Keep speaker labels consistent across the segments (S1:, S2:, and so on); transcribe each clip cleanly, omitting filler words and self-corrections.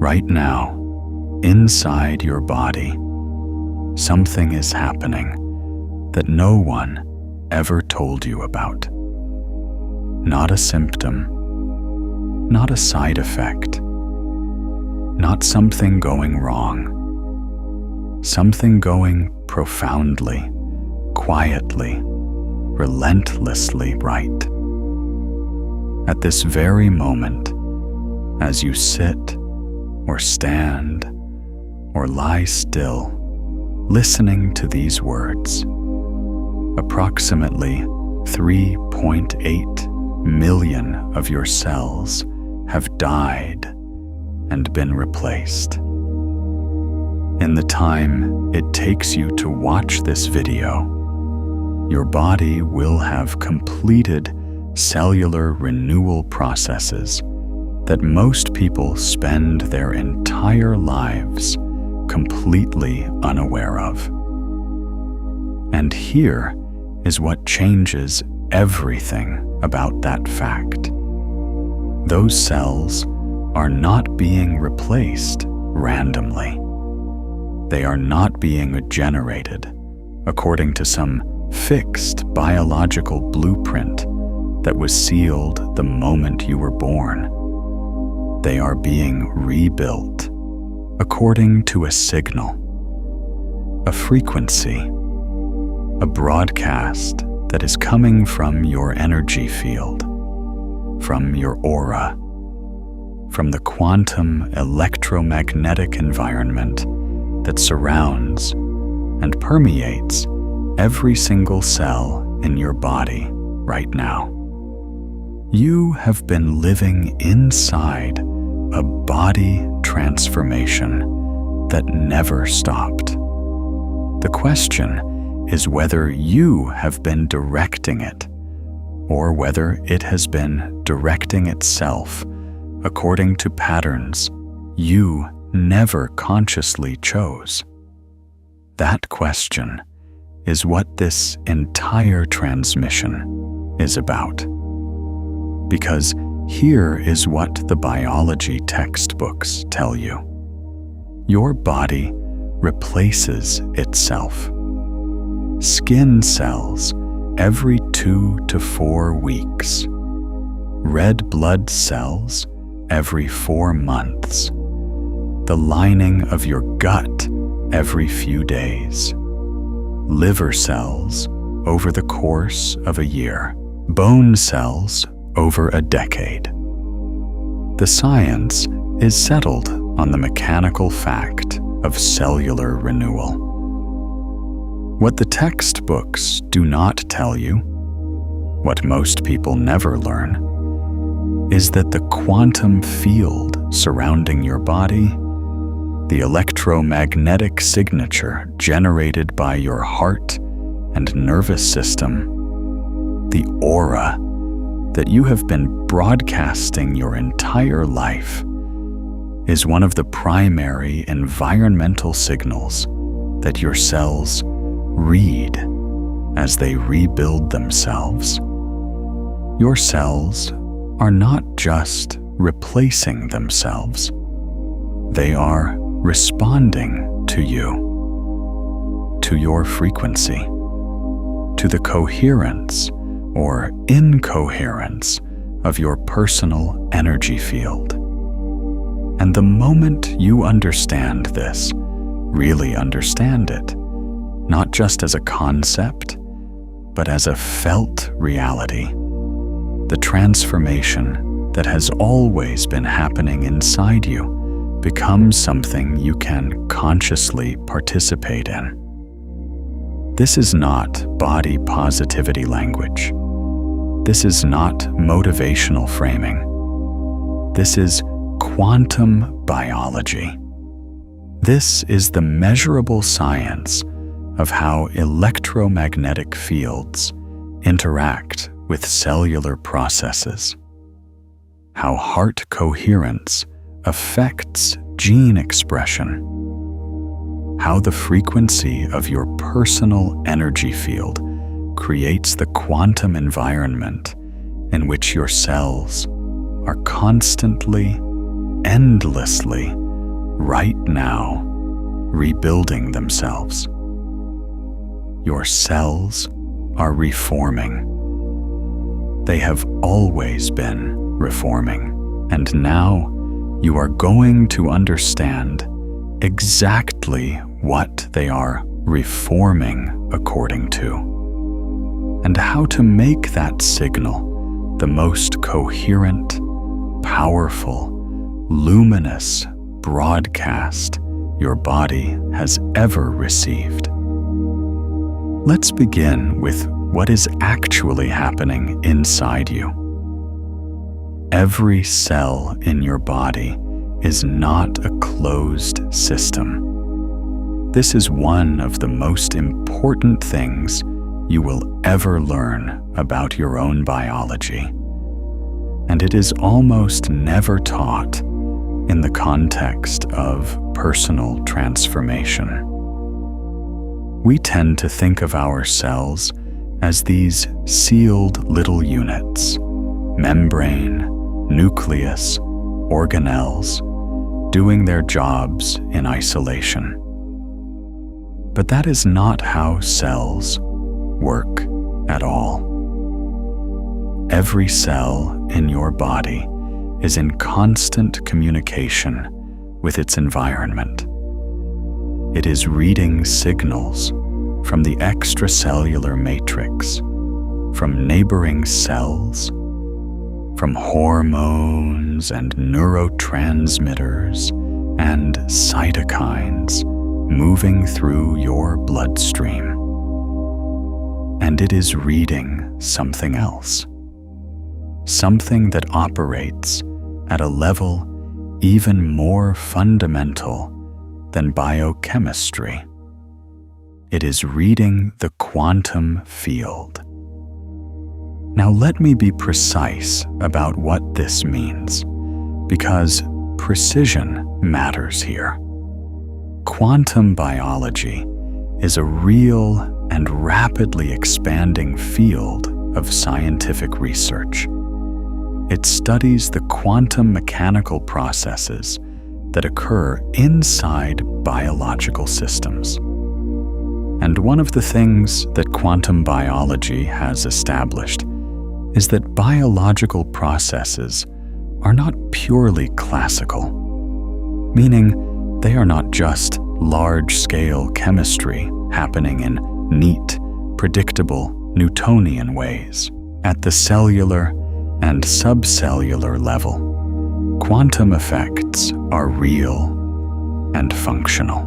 S1: Right now, inside your body, something is happening that no one ever told you about. Not a symptom, not a side effect, not something going wrong. Something going profoundly, quietly, relentlessly right. At this very moment, as you sit or stand or lie still, listening to these words, approximately 3.8 million of your cells have died and been replaced. In the time it takes you to watch this video, your body will have completed cellular renewal processes that most people spend their entire lives completely unaware of. And here is what changes everything about that fact. Those cells are not being replaced randomly. They are not being generated according to some fixed biological blueprint that was sealed the moment you were born. They are being rebuilt according to a signal, a frequency, a broadcast that is coming from your energy field, from your aura, from the quantum electromagnetic environment that surrounds and permeates every single cell in your body right now. You have been living inside a body transformation that never stopped. The question is whether you have been directing it, or whether it has been directing itself according to patterns you never consciously chose. That question is what this entire transmission is about. Because here is what the biology textbooks tell you. Your body replaces itself. Skin cells every 2 to 4 weeks. Red blood cells every 4 months. The lining of your gut every few days. Liver cells over the course of a year. Bone cells over a decade. The science is settled on the mechanical fact of cellular renewal. What the textbooks do not tell you, what most people never learn, is that the quantum field surrounding your body, the electromagnetic signature generated by your heart and nervous system, the aura that you have been broadcasting your entire life, is one of the primary environmental signals that your cells read as they rebuild themselves. Your cells are not just replacing themselves. They are responding to you, to your frequency, to the coherence or incoherence of your personal energy field. And the moment you understand this, really understand it, not just as a concept, but as a felt reality, the transformation that has always been happening inside you becomes something you can consciously participate in. This is not body positivity language. This is not motivational framing. This is quantum biology. This is the measurable science of how electromagnetic fields interact with cellular processes, how heart coherence affects gene expression, how the frequency of your personal energy field creates the quantum environment in which your cells are constantly, endlessly right now, rebuilding themselves. Your cells are reforming. They have always been reforming, and now you are going to understand exactly what they are reforming according to, and how to make that signal the most coherent, powerful, luminous broadcast your body has ever received. Let's begin with what is actually happening inside you. Every cell in your body is not a closed system. This is one of the most important things you will ever learn about your own biology, and it is almost never taught in the context of personal transformation. We tend to think of our cells as these sealed little units, membrane, nucleus, organelles, doing their jobs in isolation. But that is not how cells work at all. Every cell in your body is in constant communication with its environment. It is reading signals from the extracellular matrix, from neighboring cells, from hormones and neurotransmitters and cytokines moving through your bloodstream. And it is reading something else, something that operates at a level even more fundamental than biochemistry. It is reading the quantum field. Now let me be precise about what this means, because precision matters here. Quantum biology is a real and rapidly expanding field of scientific research. It studies the quantum mechanical processes that occur inside biological systems. And one of the things that quantum biology has established is that biological processes are not purely classical, meaning they are not just large-scale chemistry happening in neat, predictable Newtonian ways. At the cellular and subcellular level, quantum effects are real and functional.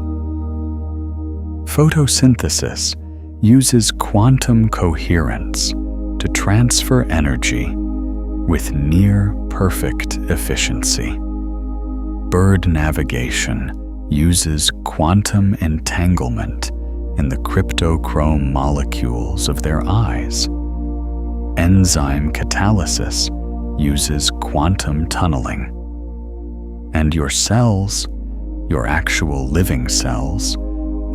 S1: Photosynthesis uses quantum coherence to transfer energy with near-perfect efficiency. Bird navigation uses quantum entanglement in the cryptochrome molecules of their eyes. Enzyme catalysis uses quantum tunneling. And your cells, your actual living cells,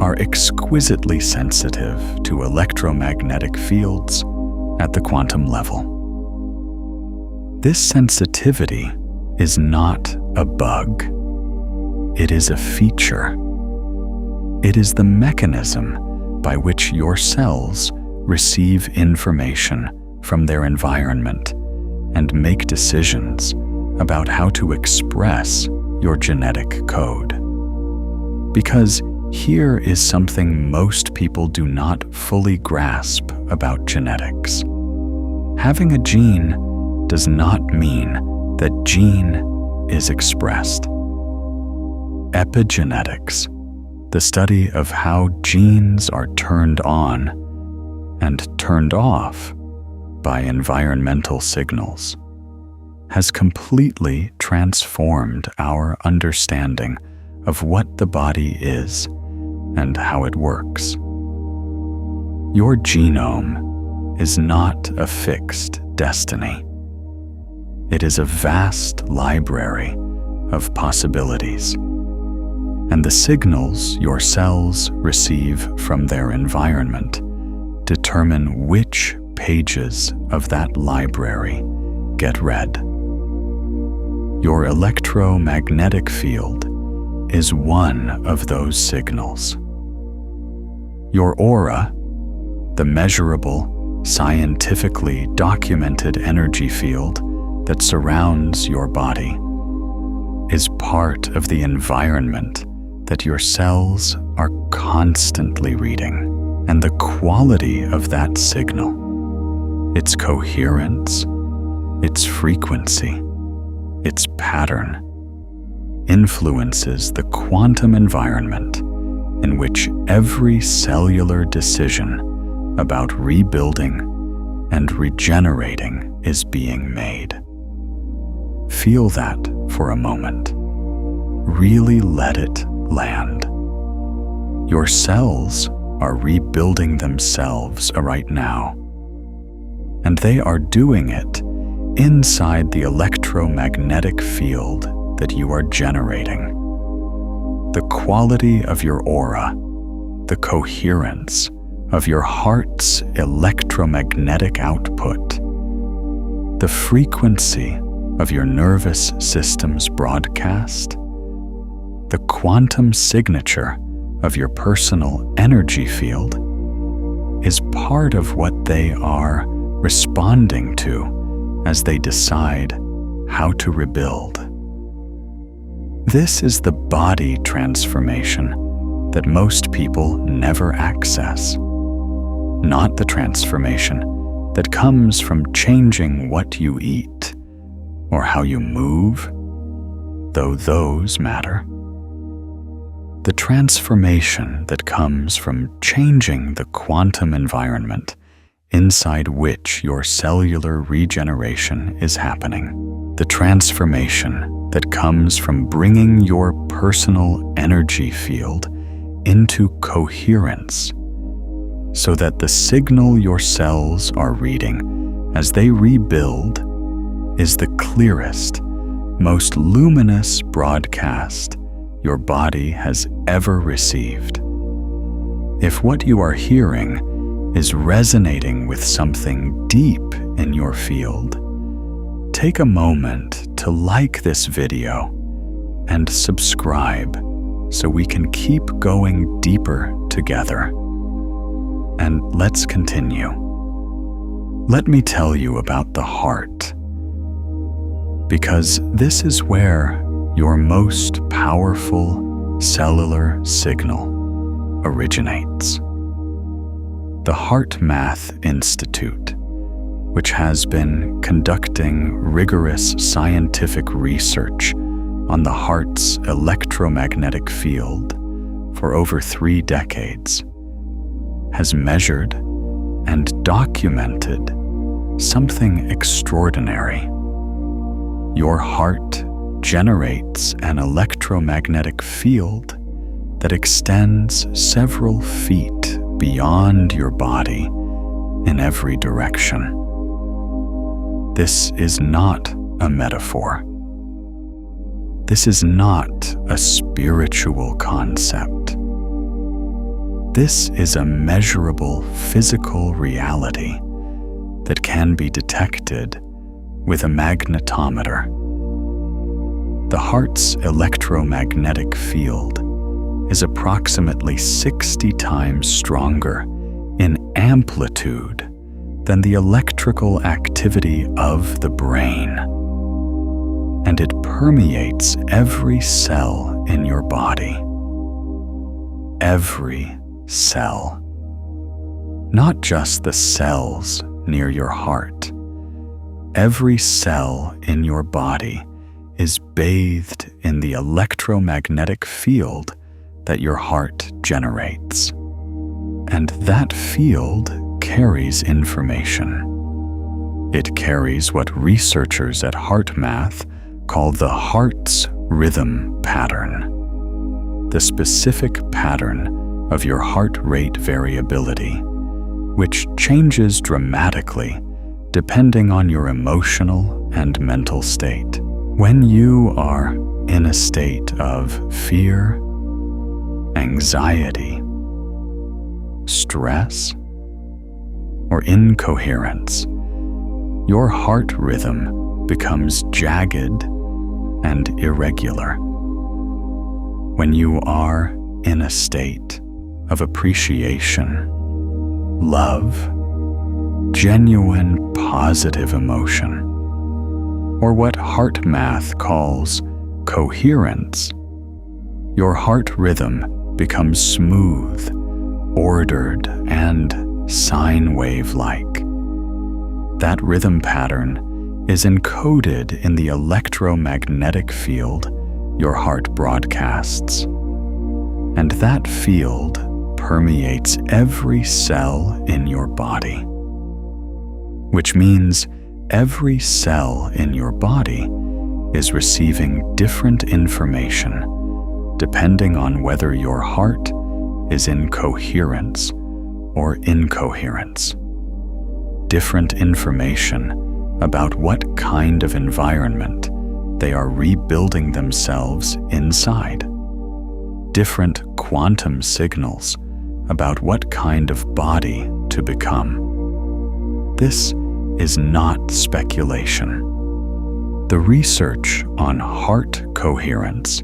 S1: are exquisitely sensitive to electromagnetic fields at the quantum level. This sensitivity is not a bug. It is a feature. It is the mechanism by which your cells receive information from their environment and make decisions about how to express your genetic code. Because here is something most people do not fully grasp about genetics. Having a gene does not mean that gene is expressed. Epigenetics, the study of how genes are turned on and turned off by environmental signals, has completely transformed our understanding of what the body is and how it works. Your genome is not a fixed destiny. It is a vast library of possibilities, and the signals your cells receive from their environment determine which pages of that library get read. Your electromagnetic field is one of those signals. Your aura, the measurable, scientifically documented energy field that surrounds your body, is part of the environment that your cells are constantly reading. And the quality of that signal, its coherence, its frequency, its pattern, influences the quantum environment in which every cellular decision about rebuilding and regenerating is being made. Feel that for a moment. Really let it land. Your cells are rebuilding themselves right now, and they are doing it inside the electromagnetic field that you are generating. The quality of your aura, the coherence of your heart's electromagnetic output, the frequency of your nervous system's broadcast, the quantum signature of your personal energy field is part of what they are responding to as they decide how to rebuild. This is the body transformation that most people never access, not the transformation that comes from changing what you eat or how you move, though those matter. The transformation that comes from changing the quantum environment inside which your cellular regeneration is happening. The transformation that comes from bringing your personal energy field into coherence so that the signal your cells are reading as they rebuild is the clearest, most luminous broadcast your body has ever received. If what you are hearing is resonating with something deep in your field, take a moment to like this video and subscribe so we can keep going deeper together. And let's continue. Let me tell you about the heart, because this is where your most powerful cellular signal originates. The HeartMath Institute, which has been conducting rigorous scientific research on the heart's electromagnetic field for over 3 decades, has measured and documented something extraordinary. Your heart generates an electromagnetic field that extends several feet beyond your body in every direction. This is not a metaphor. This is not a spiritual concept. This is a measurable physical reality that can be detected with a magnetometer. The heart's electromagnetic field is approximately 60 times stronger in amplitude than the electrical activity of the brain, and it permeates every cell in your body. Every cell. Not just the cells near your heart. Every cell in your body is bathed in the electromagnetic field that your heart generates. And that field carries information. It carries what researchers at HeartMath call the heart's rhythm pattern, the specific pattern of your heart rate variability, which changes dramatically depending on your emotional and mental state. When you are in a state of fear, anxiety, stress, or incoherence, your heart rhythm becomes jagged and irregular. when you are in a state of appreciation, love, genuine positive emotion, or what heart math calls coherence, your heart rhythm becomes smooth, ordered, and sine wave-like. That rhythm pattern is encoded in the electromagnetic field your heart broadcasts, and that field permeates every cell in your body, which means every cell in your body is receiving different information depending on whether your heart is in coherence or incoherence. Different information about what kind of environment they are rebuilding themselves inside. Different quantum signals about what kind of body to become. This is not speculation. The research on heart coherence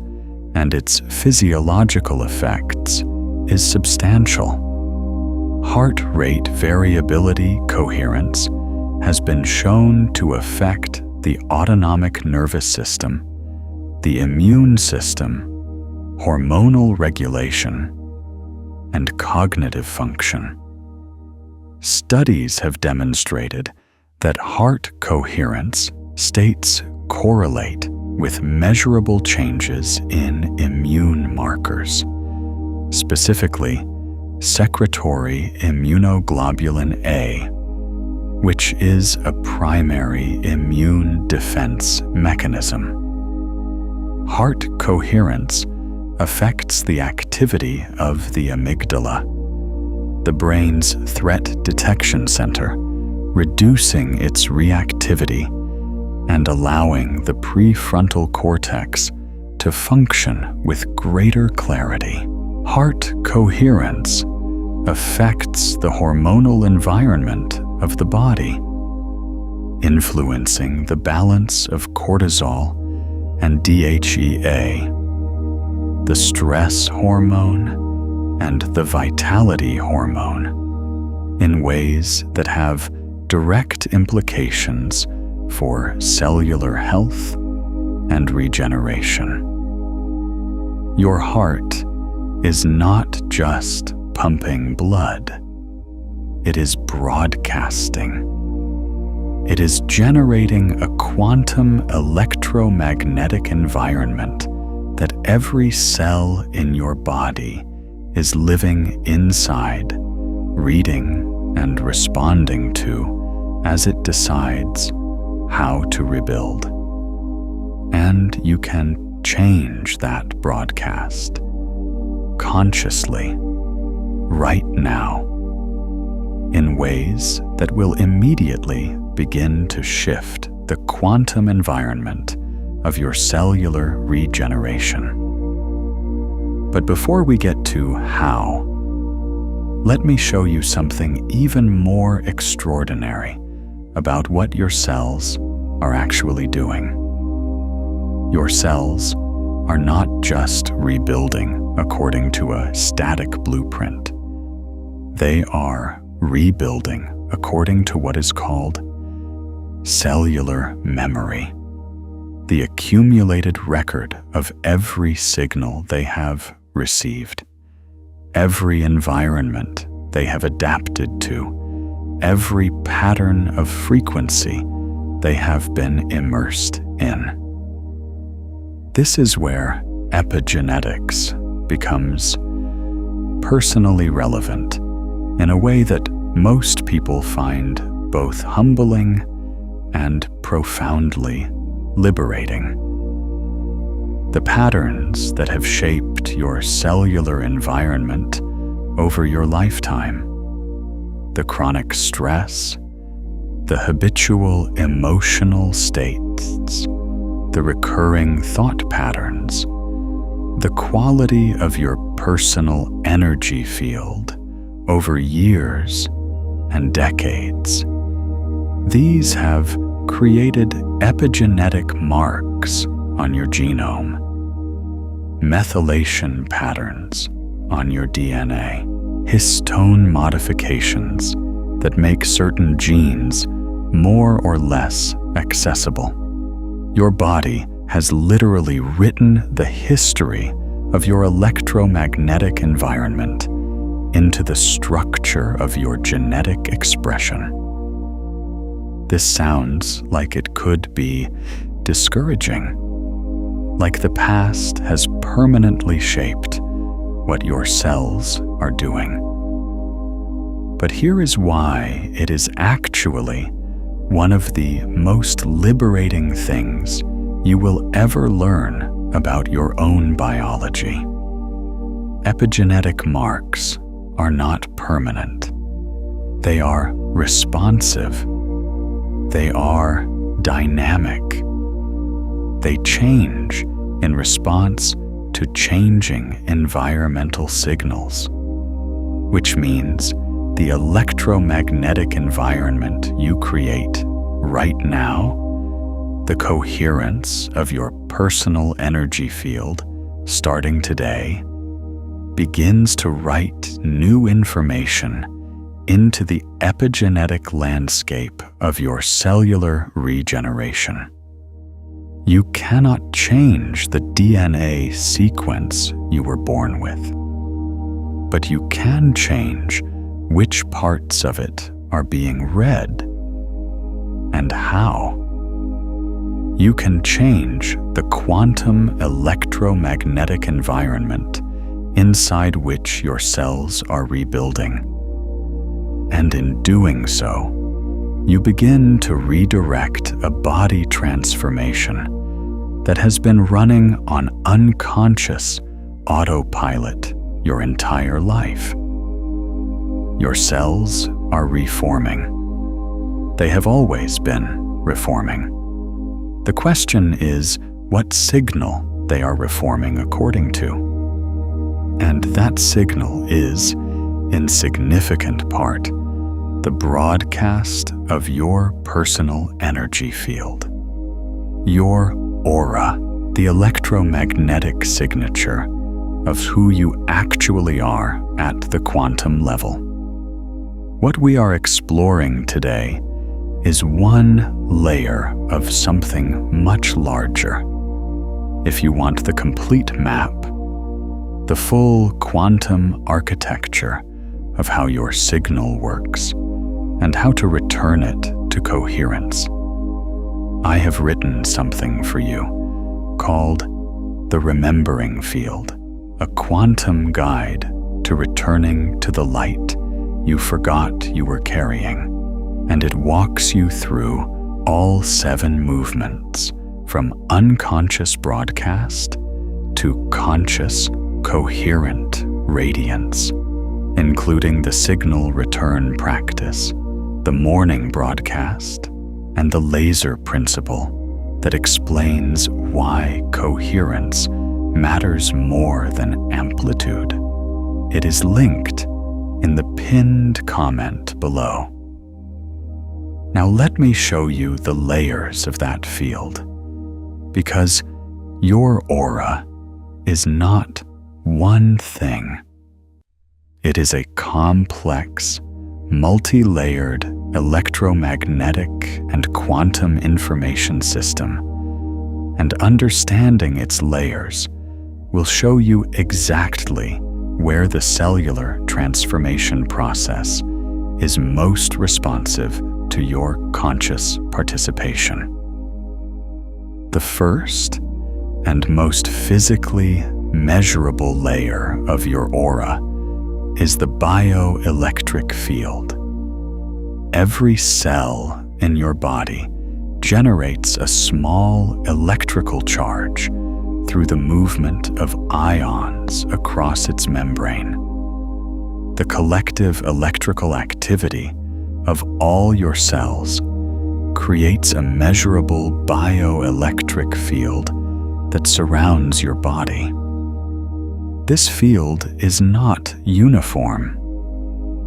S1: and its physiological effects is substantial. Heart rate variability coherence has been shown to affect the autonomic nervous system, the immune system, hormonal regulation, and cognitive function. Studies have demonstrated that heart coherence states correlate with measurable changes in immune markers, specifically secretory immunoglobulin A, which is a primary immune defense mechanism. Heart coherence affects the activity of the amygdala, the brain's threat detection center, reducing its reactivity and allowing the prefrontal cortex to function with greater clarity. Heart coherence affects the hormonal environment of the body, influencing the balance of cortisol and DHEA, the stress hormone and the vitality hormone, in ways that have direct implications for cellular health and regeneration. Your heart is not just pumping blood. It is broadcasting. It is generating a quantum electromagnetic environment that every cell in your body is living inside, reading and responding to as it decides how to rebuild. And you can change that broadcast consciously, right now, in ways that will immediately begin to shift the quantum environment of your cellular regeneration. But before we get to how, let me show you something even more extraordinary about what your cells are actually doing. Your cells are not just rebuilding according to a static blueprint. They are rebuilding according to what is called cellular memory, the accumulated record of every signal they have received, every environment they have adapted to, every pattern of frequency they have been immersed in. This is where epigenetics becomes personally relevant in a way that most people find both humbling and profoundly liberating. The patterns that have shaped your cellular environment over your lifetime, the chronic stress, the habitual emotional states, the recurring thought patterns, the quality of your personal energy field over years and decades. These have created epigenetic marks on your genome, methylation patterns on your DNA, histone modifications that make certain genes more or less accessible. Your body has literally written the history of your electromagnetic environment into the structure of your genetic expression. This sounds like it could be discouraging, like the past has permanently shaped what your cells are doing. But here is why it is actually one of the most liberating things you will ever learn about your own biology. Epigenetic marks are not permanent. They are responsive. They are dynamic. They change in response to changing environmental signals, which means the electromagnetic environment you create right now, the coherence of your personal energy field starting today, begins to write new information into the epigenetic landscape of your cellular regeneration. You cannot change the DNA sequence you were born with, but you can change which parts of it are being read and how. You can change the quantum electromagnetic environment inside which your cells are rebuilding. And in doing so, you begin to redirect a body transformation that has been running on unconscious autopilot your entire life. Your cells are reforming. They have always been reforming. The question is what signal they are reforming according to. And that signal is, in significant part, the broadcast of your personal energy field. Your aura, the electromagnetic signature of who you actually are at the quantum level. What we are exploring today is one layer of something much larger. If you want the complete map, the full quantum architecture of how your signal works and how to return it to coherence, I have written something for you called the Remembering Field, a quantum guide to returning to the light you forgot you were carrying. And it walks you through all 7 movements from unconscious broadcast to conscious, coherent radiance, including the signal return practice, the morning broadcast, and the laser principle that explains why coherence matters more than amplitude. It is linked in the pinned comment below. Now let me show you the layers of that field, because your aura is not one thing. It is a complex, multi-layered electromagnetic and quantum information system, and understanding its layers will show you exactly where the cellular transformation process is most responsive to your conscious participation. The first and most physically measurable layer of your aura is the bioelectric field. Every cell in your body generates a small electrical charge through the movement of ions across its membrane. The collective electrical activity of all your cells creates a measurable bioelectric field that surrounds your body. This field is not uniform.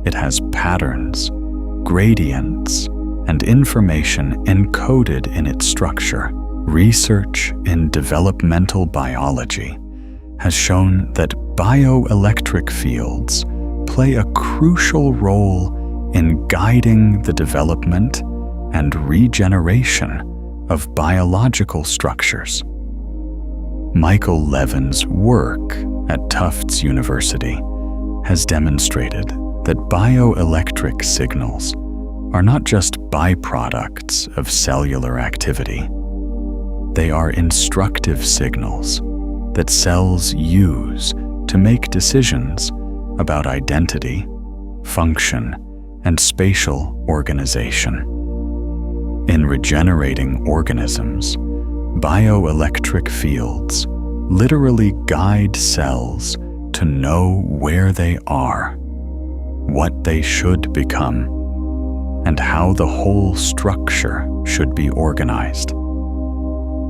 S1: It has patterns, gradients, and information encoded in its structure. Research in developmental biology has shown that bioelectric fields play a crucial role in guiding the development and regeneration of biological structures. Michael Levin's work at Tufts University has demonstrated that bioelectric signals are not just byproducts of cellular activity. They are instructive signals that cells use to make decisions about identity, function, and spatial organization. In regenerating organisms, bioelectric fields literally guide cells to know where they are, what they should become, and how the whole structure should be organized.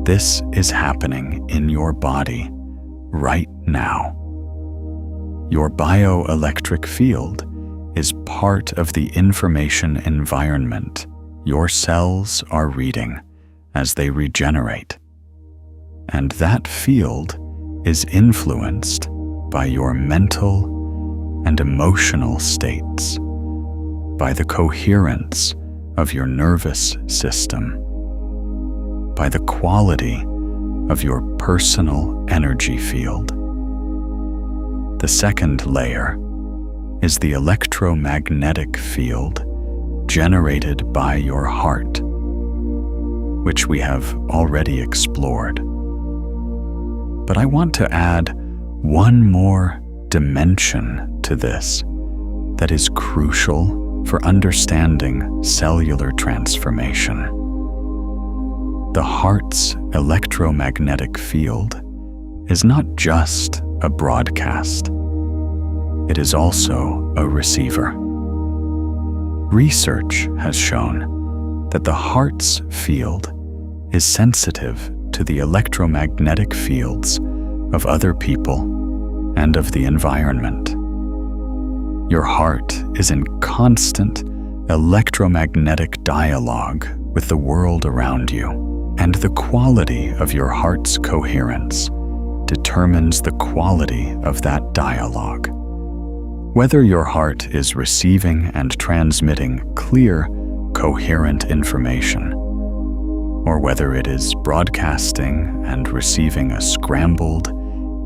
S1: This is happening in your body right now. Your bioelectric field is part of the information environment your cells are reading as they regenerate. And that field is influenced by your mental and emotional states, by the coherence of your nervous system, by the quality of your personal energy field. The second layer is the electromagnetic field generated by your heart, which we have already explored. But I want to add one more dimension to this that is crucial for understanding cellular transformation. The heart's electromagnetic field is not just a broadcast. It is also a receiver. Research has shown that the heart's field is sensitive to the electromagnetic fields of other people and of the environment. Your heart is in constant electromagnetic dialogue with the world around you, and the quality of your heart's coherence determines the quality of that dialogue. Whether your heart is receiving and transmitting clear, coherent information, or whether it is broadcasting and receiving a scrambled,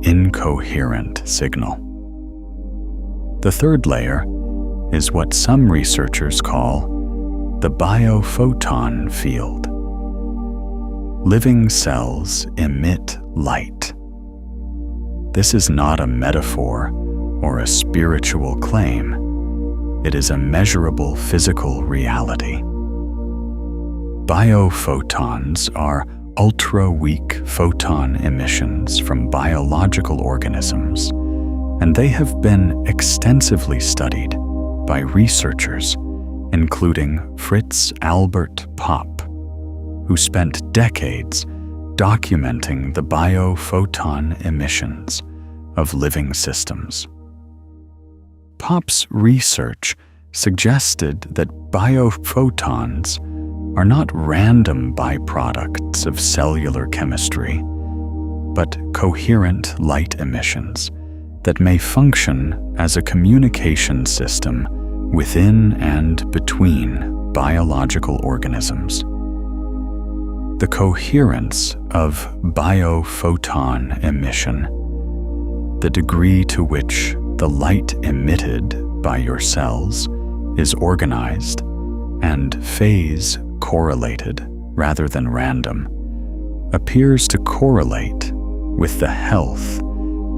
S1: incoherent signal. The third layer is what some researchers call the biophoton field. Living cells emit light. This is not a metaphor or a spiritual claim. It is a measurable physical reality. Biophotons are ultra-weak photon emissions from biological organisms, and they have been extensively studied by researchers, including Fritz Albert Popp, who spent decades documenting the biophoton emissions of living systems. Popp's research suggested that biophotons are not random byproducts of cellular chemistry, but coherent light emissions that may function as a communication system within and between biological organisms. The coherence of biophoton emission, the degree to which the light emitted by your cells is organized and phase correlated rather than random, appears to correlate with the health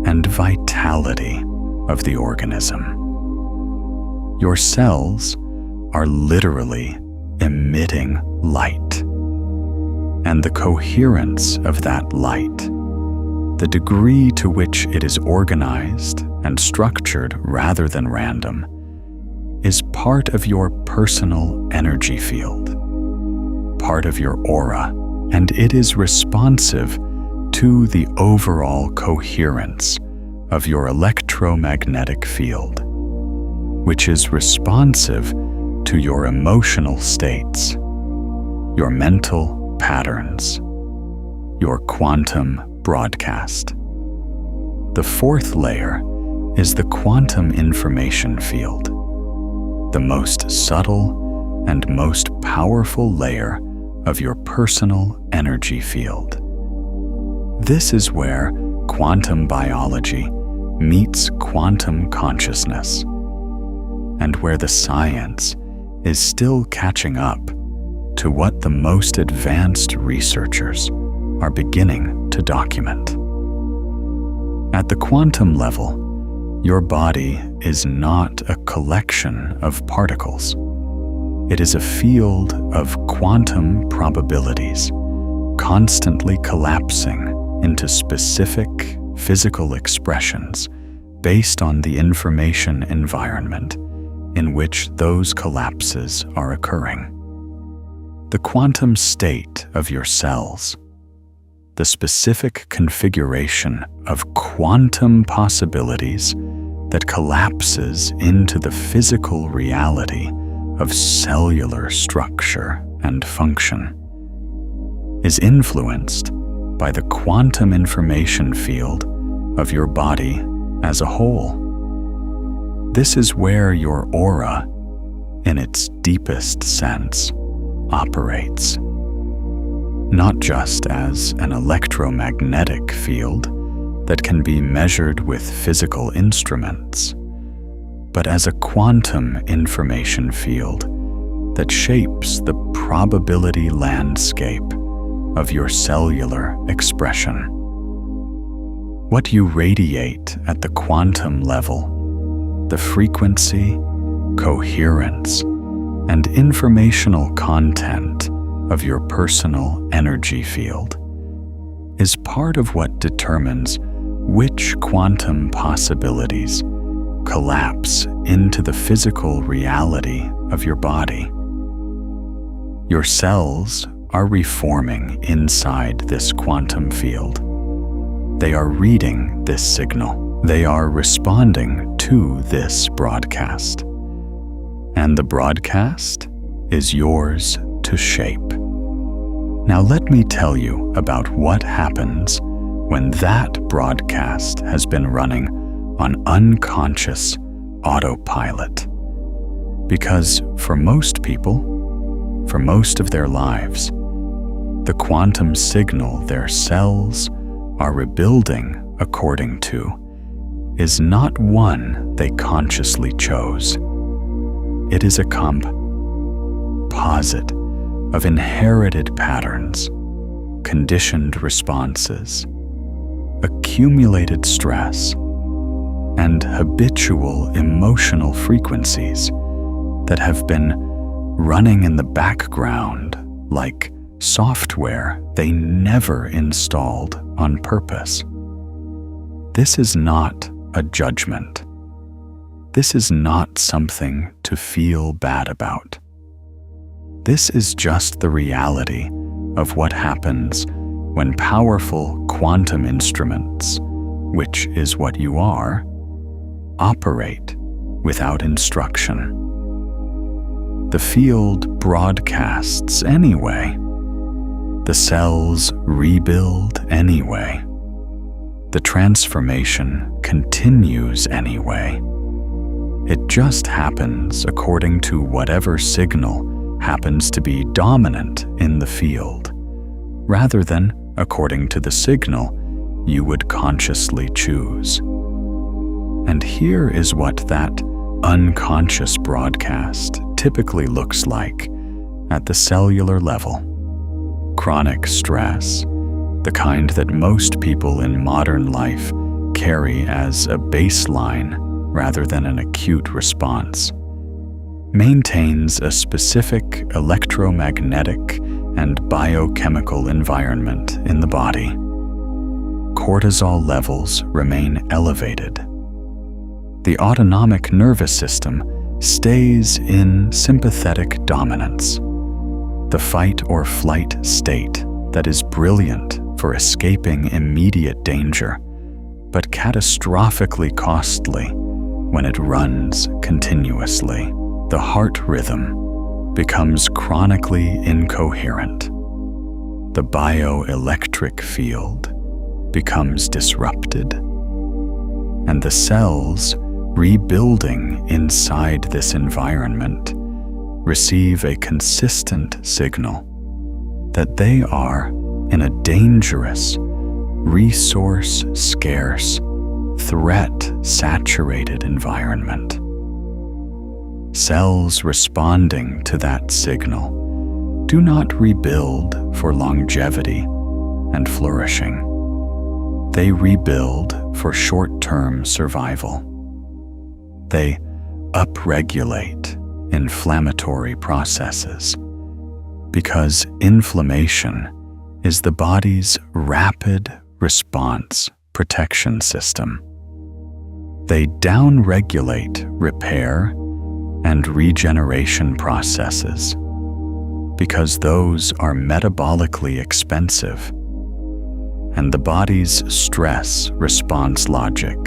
S1: and vitality of the organism. Your cells are literally emitting light, and the coherence of that light, the degree to which it is organized and structured rather than random, is part of your personal energy field, part of your aura, and it is responsive to the overall coherence of your electromagnetic field, which is responsive to your emotional states, your mental patterns, your quantum broadcast. The fourth layer is the quantum information field, the most subtle and most powerful layer of your personal energy field. This is where quantum biology meets quantum consciousness, and where the science is still catching up to what the most advanced researchers are beginning to document. At the quantum level, your body is not a collection of particles. It is a field of quantum probabilities, constantly collapsing into specific physical expressions based on the information environment in which those collapses are occurring. The quantum state of your cells, the specific configuration of quantum possibilities that collapses into the physical reality of cellular structure and function, is influenced by the quantum information field of your body as a whole. This is where your aura, in its deepest sense, operates, not just as an electromagnetic field that can be measured with physical instruments, but as a quantum information field that shapes the probability landscape of your cellular expression. What you radiate at the quantum level, the frequency, coherence, and informational content of your personal energy field, is part of what determines which quantum possibilities collapse into the physical reality of your body. Your cells are reforming inside this quantum field. They are reading this signal. They are responding to this broadcast. And the broadcast is yours to shape. Now let me tell you about what happens when that broadcast has been running on unconscious autopilot. Because for most people, for most of their lives, the quantum signal their cells are rebuilding according to is not one they consciously chose. It is a composite of inherited patterns, conditioned responses, accumulated stress, and habitual emotional frequencies that have been running in the background like software they never installed on purpose. This is not a judgment. This is not something to feel bad about. This is just the reality of what happens when powerful quantum instruments, which is what you are, operate without instruction. The field broadcasts anyway. The cells rebuild anyway. The transformation continues anyway. It just happens according to whatever signal happens to be dominant in the field, rather than according to the signal you would consciously choose. And here is what that unconscious broadcast typically looks like at the cellular level. Chronic stress, the kind that most people in modern life carry as a baseline rather than an acute response, maintains a specific electromagnetic and biochemical environment in the body. Cortisol levels remain elevated. The autonomic nervous system stays in sympathetic dominance, the fight or flight state that is brilliant for escaping immediate danger, but catastrophically costly when it runs continuously. The heart rhythm becomes chronically incoherent. The bioelectric field becomes disrupted. And the cells rebuilding inside this environment receive a consistent signal that they are in a dangerous, resource-scarce, threat-saturated environment. Cells responding to that signal do not rebuild for longevity and flourishing. They rebuild for short-term survival. They upregulate inflammatory processes because inflammation is the body's rapid response protection system. They downregulate repair and regeneration processes because those are metabolically expensive, and the body's stress response logic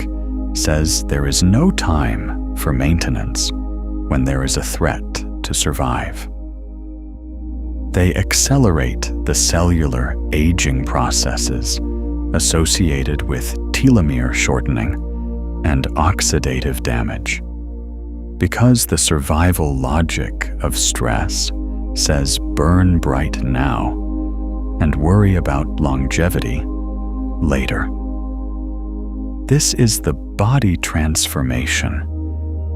S1: says there is no time for maintenance when there is a threat to survive. They accelerate the cellular aging processes associated with telomere shortening and oxidative damage. Because the survival logic of stress says burn bright now and worry about longevity later. This is the body transformation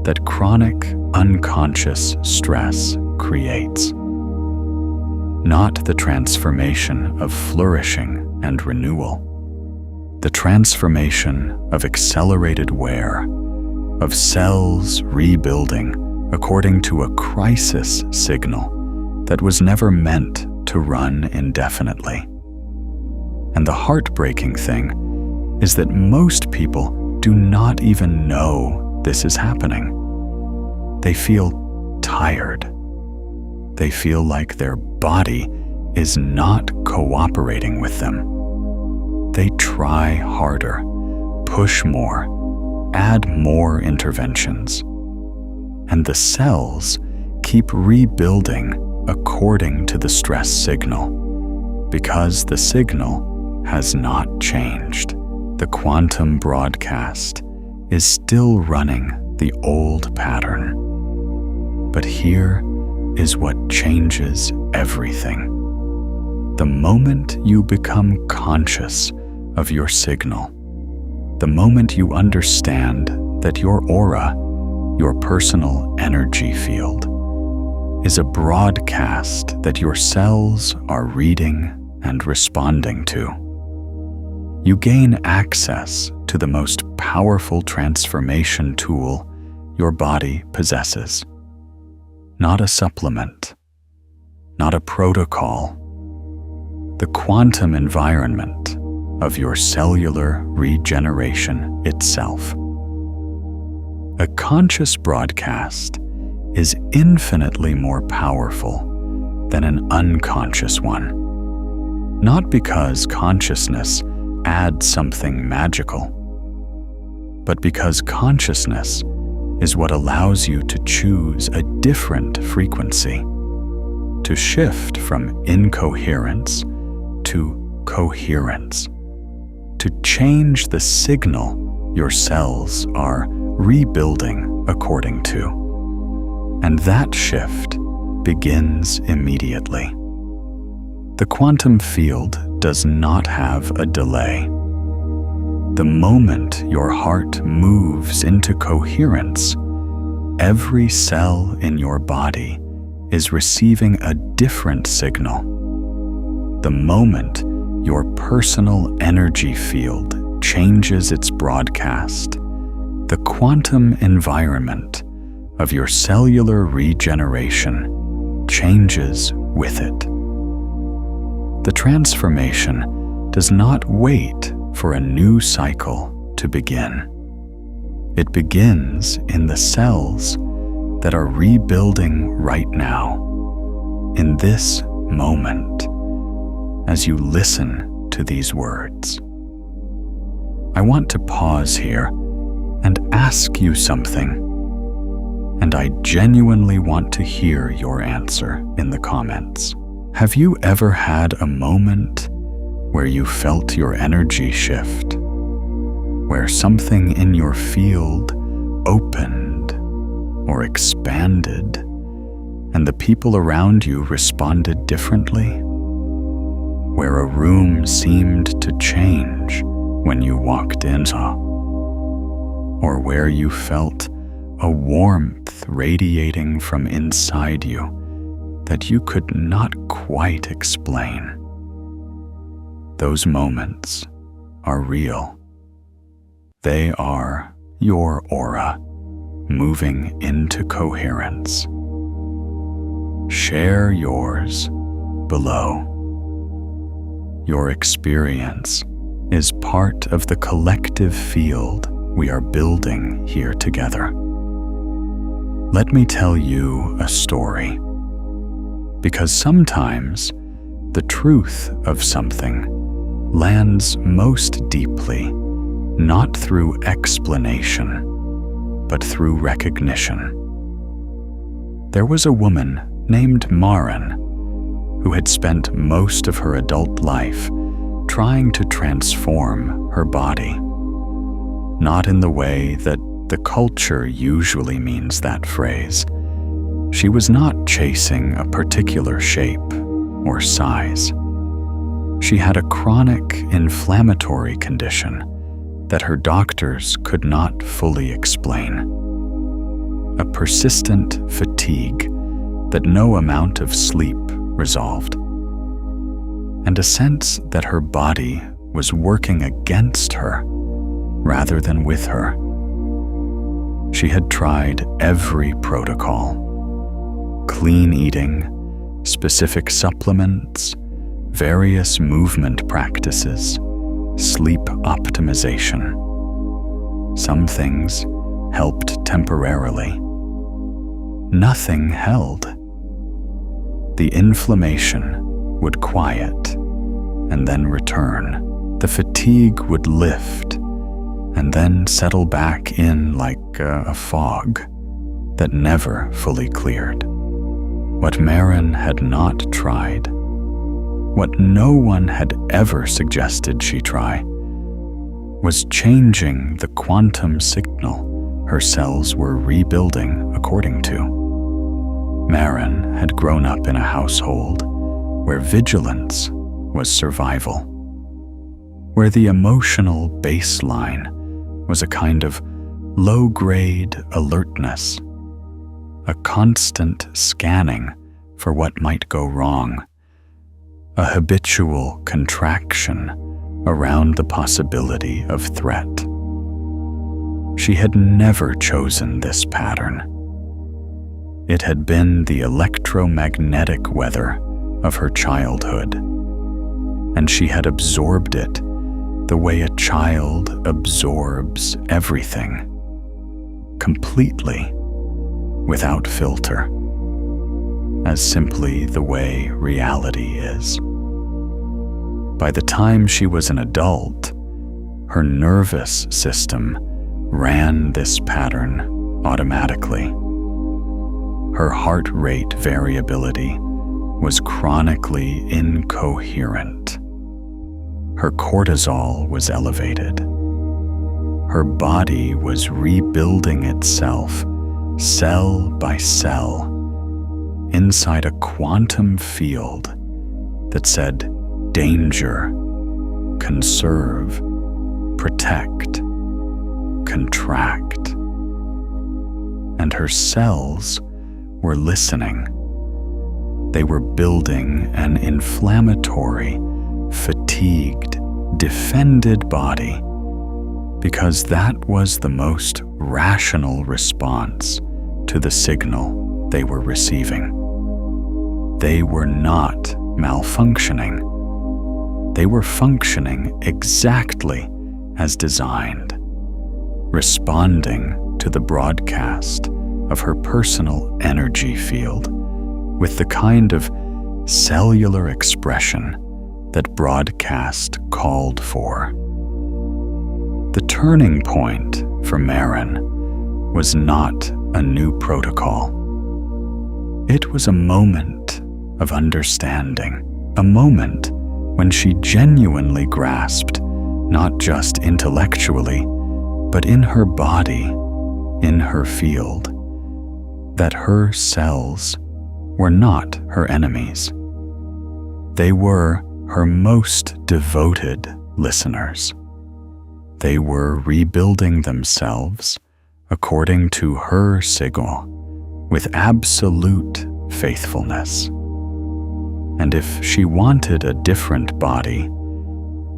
S1: that chronic unconscious stress creates, not the transformation of flourishing and renewal. The transformation of accelerated wear, of cells rebuilding according to a crisis signal that was never meant to run indefinitely. And the heartbreaking thing is that most people do not even know this is happening. They feel tired. They feel like their body is not cooperating with them. They try harder, push more, add more interventions. And the cells keep rebuilding according to the stress signal, because the signal has not changed. The quantum broadcast is still running the old pattern. But here is what changes everything. The moment you become conscious of your signal, the moment you understand that your aura, your personal energy field, is a broadcast that your cells are reading and responding to, you gain access to the most powerful transformation tool your body possesses. Not a supplement, not a protocol, the quantum environment of your cellular regeneration itself. A conscious broadcast is infinitely more powerful than an unconscious one. Not because consciousness adds something magical, but because consciousness is what allows you to choose a different frequency, to shift from incoherence to coherence, to change the signal your cells are rebuilding according to. And that shift begins immediately. The quantum field does not have a delay. The moment your heart moves into coherence, every cell in your body is receiving a different signal. The moment your personal energy field changes its broadcast, the quantum environment of your cellular regeneration changes with it. The transformation does not wait for a new cycle to begin. It begins in the cells that are rebuilding right now, in this moment, as you listen to these words. I want to pause here and ask you something, and I genuinely want to hear your answer in the comments. Have you ever had a moment where you felt your energy shift, where something in your field opened or expanded, and the people around you responded differently? Where a room seemed to change when you walked in, or where you felt a warmth radiating from inside you that you could not quite explain. Those moments are real. They are your aura moving into coherence. Share yours below. Your experience is part of the collective field we are building here together. Let me tell you a story, because sometimes the truth of something lands most deeply, not through explanation, but through recognition. There was a woman named Maren who had spent most of her adult life trying to transform her body. Not in the way that the culture usually means that phrase. She was not chasing a particular shape or size. She had a chronic inflammatory condition that her doctors could not fully explain. A persistent fatigue that no amount of sleep resolved. And a sense that her body was working against her rather than with her. She had tried every protocol: clean eating, specific supplements, various movement practices, sleep optimization. Some things helped temporarily. Nothing held. The inflammation would quiet and then return. The fatigue would lift and then settle back in like a fog that never fully cleared. What Maren had not tried, what no one had ever suggested she try, was changing the quantum signal her cells were rebuilding according to. Maren had grown up in a household where vigilance was survival, where the emotional baseline was a kind of low-grade alertness, a constant scanning for what might go wrong, a habitual contraction around the possibility of threat. She had never chosen this pattern. It had been the electromagnetic weather of her childhood, and she had absorbed it the way a child absorbs everything, completely, without filter, as simply the way reality is. By the time she was an adult, her nervous system ran this pattern automatically. Her heart rate variability was chronically incoherent. Her cortisol was elevated. Her body was rebuilding itself, cell by cell, inside a quantum field that said danger, conserve, protect, contract. And her cells were listening. They were building an inflammatory, fatigued, defended body because that was the most rational response to the signal they were receiving. They were not malfunctioning. They were functioning exactly as designed, responding to the broadcast of her personal energy field with the kind of cellular expression that broadcast called for. The turning point for Maren was not a new protocol. It was a moment of understanding, a moment when she genuinely grasped, not just intellectually, but in her body, in her field, that her cells were not her enemies. They were her most devoted listeners. They were rebuilding themselves according to her signal with absolute faithfulness. And if she wanted a different body,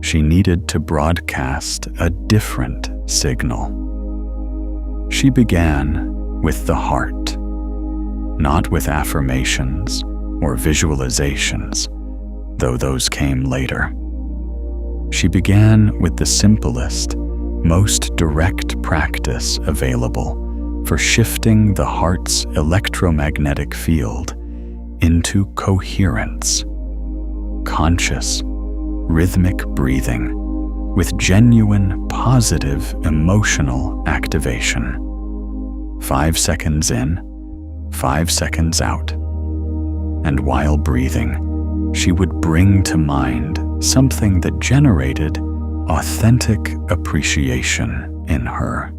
S1: she needed to broadcast a different signal. She began with the heart, not with affirmations or visualizations, though those came later. She began with the simplest, most direct practice available for shifting the heart's electromagnetic field into coherence, conscious, rhythmic breathing with genuine positive emotional activation. 5 seconds in, 5 seconds out. And while breathing, she would bring to mind something that generated authentic appreciation in her.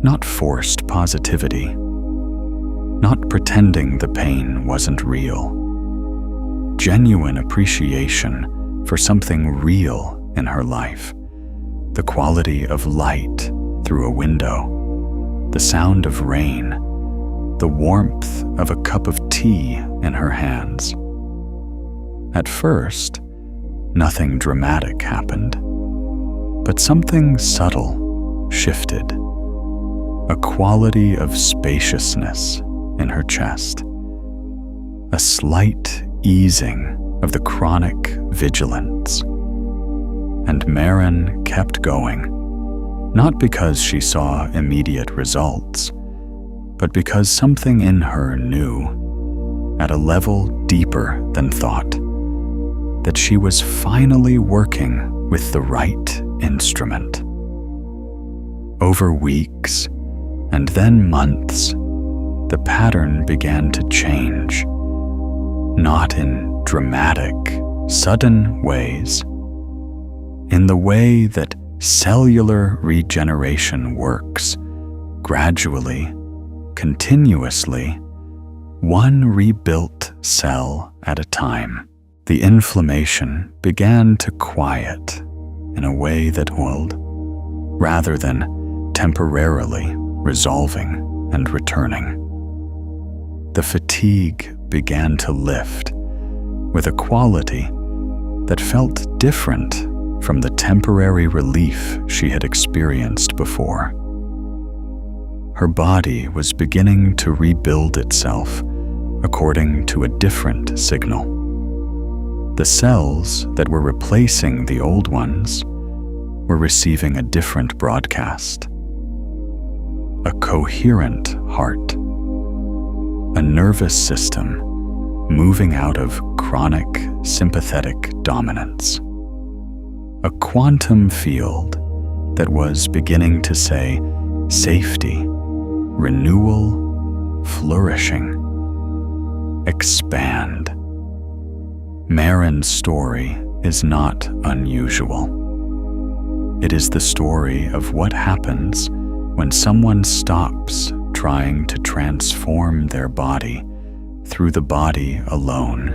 S1: Not forced positivity, not pretending the pain wasn't real. Genuine appreciation for something real in her life. The quality of light through a window, the sound of rain, the warmth of a cup of tea in her hands. At first, nothing dramatic happened, but something subtle shifted. A quality of spaciousness in her chest, a slight easing of the chronic vigilance. And Maren kept going, not because she saw immediate results, but because something in her knew, at a level deeper than thought, that she was finally working with the right instrument. Over weeks, and then months, the pattern began to change, not in dramatic, sudden ways, in the way that cellular regeneration works, gradually, continuously, one rebuilt cell at a time. The inflammation began to quiet in a way that held, rather than temporarily resolving and returning. The fatigue began to lift with a quality that felt different from the temporary relief she had experienced before. Her body was beginning to rebuild itself according to a different signal. The cells that were replacing the old ones were receiving a different broadcast. A coherent heart, a nervous system moving out of chronic sympathetic dominance, a quantum field that was beginning to say safety, renewal, flourishing, expand. Maren's story is not unusual. It is the story of what happens when someone stops trying to transform their body through the body alone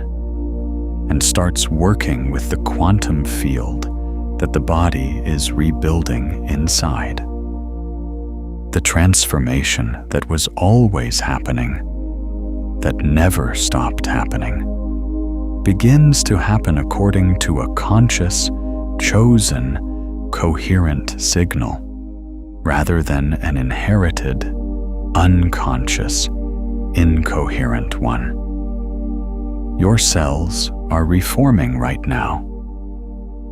S1: and starts working with the quantum field that the body is rebuilding inside. The transformation that was always happening, that never stopped happening, begins to happen according to a conscious, chosen, coherent signal, rather than an inherited, unconscious, incoherent one. Your cells are reforming right now.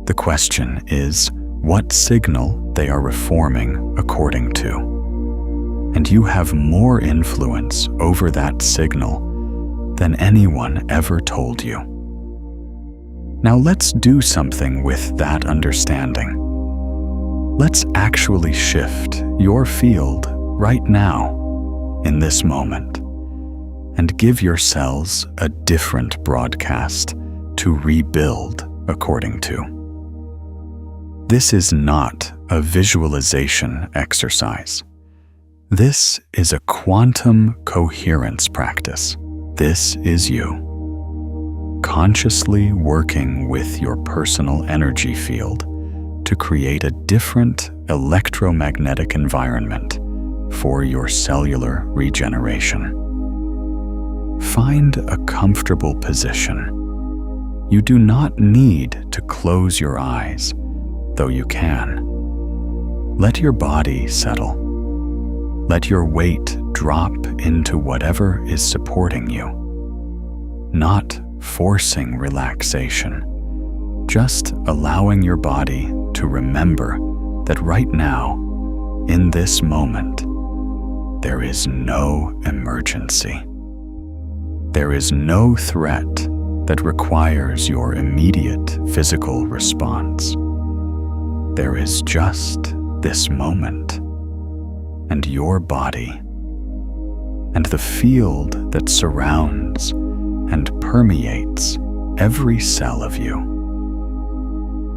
S1: The question is what signal they are reforming according to. And you have more influence over that signal than anyone ever told you. Now let's do something with that understanding. Let's actually shift your field right now, in this moment, and give your cells a different broadcast to rebuild according to. This is not a visualization exercise. This is a quantum coherence practice. This is you, consciously working with your personal energy field to create a different electromagnetic environment for your cellular regeneration. Find a comfortable position. You do not need to close your eyes, though you can. Let your body settle. Let your weight drop into whatever is supporting you. Not forcing relaxation, just allowing your body to remember that right now, in this moment, there is no emergency. There is no threat that requires your immediate physical response. There is just this moment, and your body, and the field that surrounds and permeates every cell of you.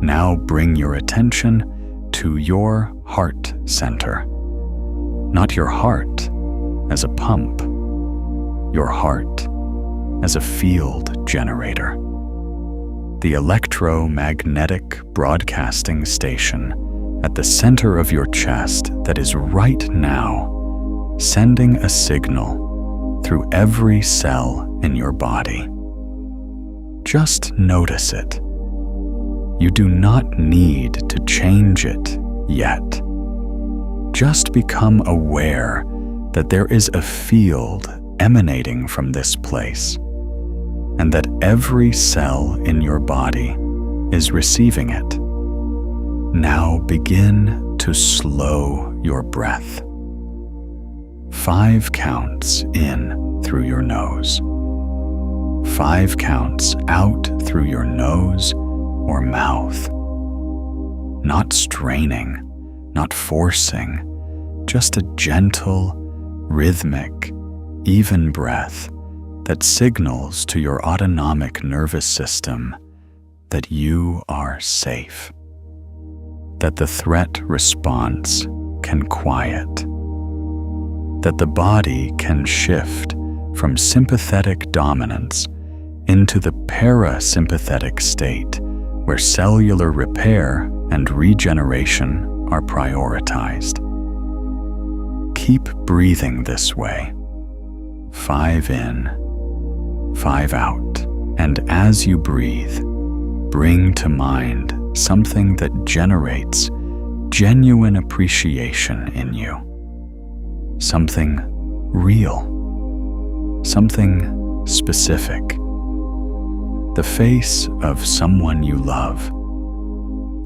S1: Now bring your attention to your heart center. Not your heart as a pump, your heart as a field generator. The electromagnetic broadcasting station at the center of your chest that is right now sending a signal through every cell in your body. Just notice it. You do not need to change it yet. Just become aware that there is a field emanating from this place, and that every cell in your body is receiving it. Now begin to slow your breath. 5 counts in through your nose. 5 counts out through your nose or mouth. Not straining, not forcing, just a gentle, rhythmic, even breath that signals to your autonomic nervous system that you are safe, that the threat response can quiet, that the body can shift from sympathetic dominance into the parasympathetic state where cellular repair and regeneration are prioritized. Keep breathing this way. 5 in, 5 out, and as you breathe, bring to mind something that generates genuine appreciation in you. Something real, something specific. The face of someone you love,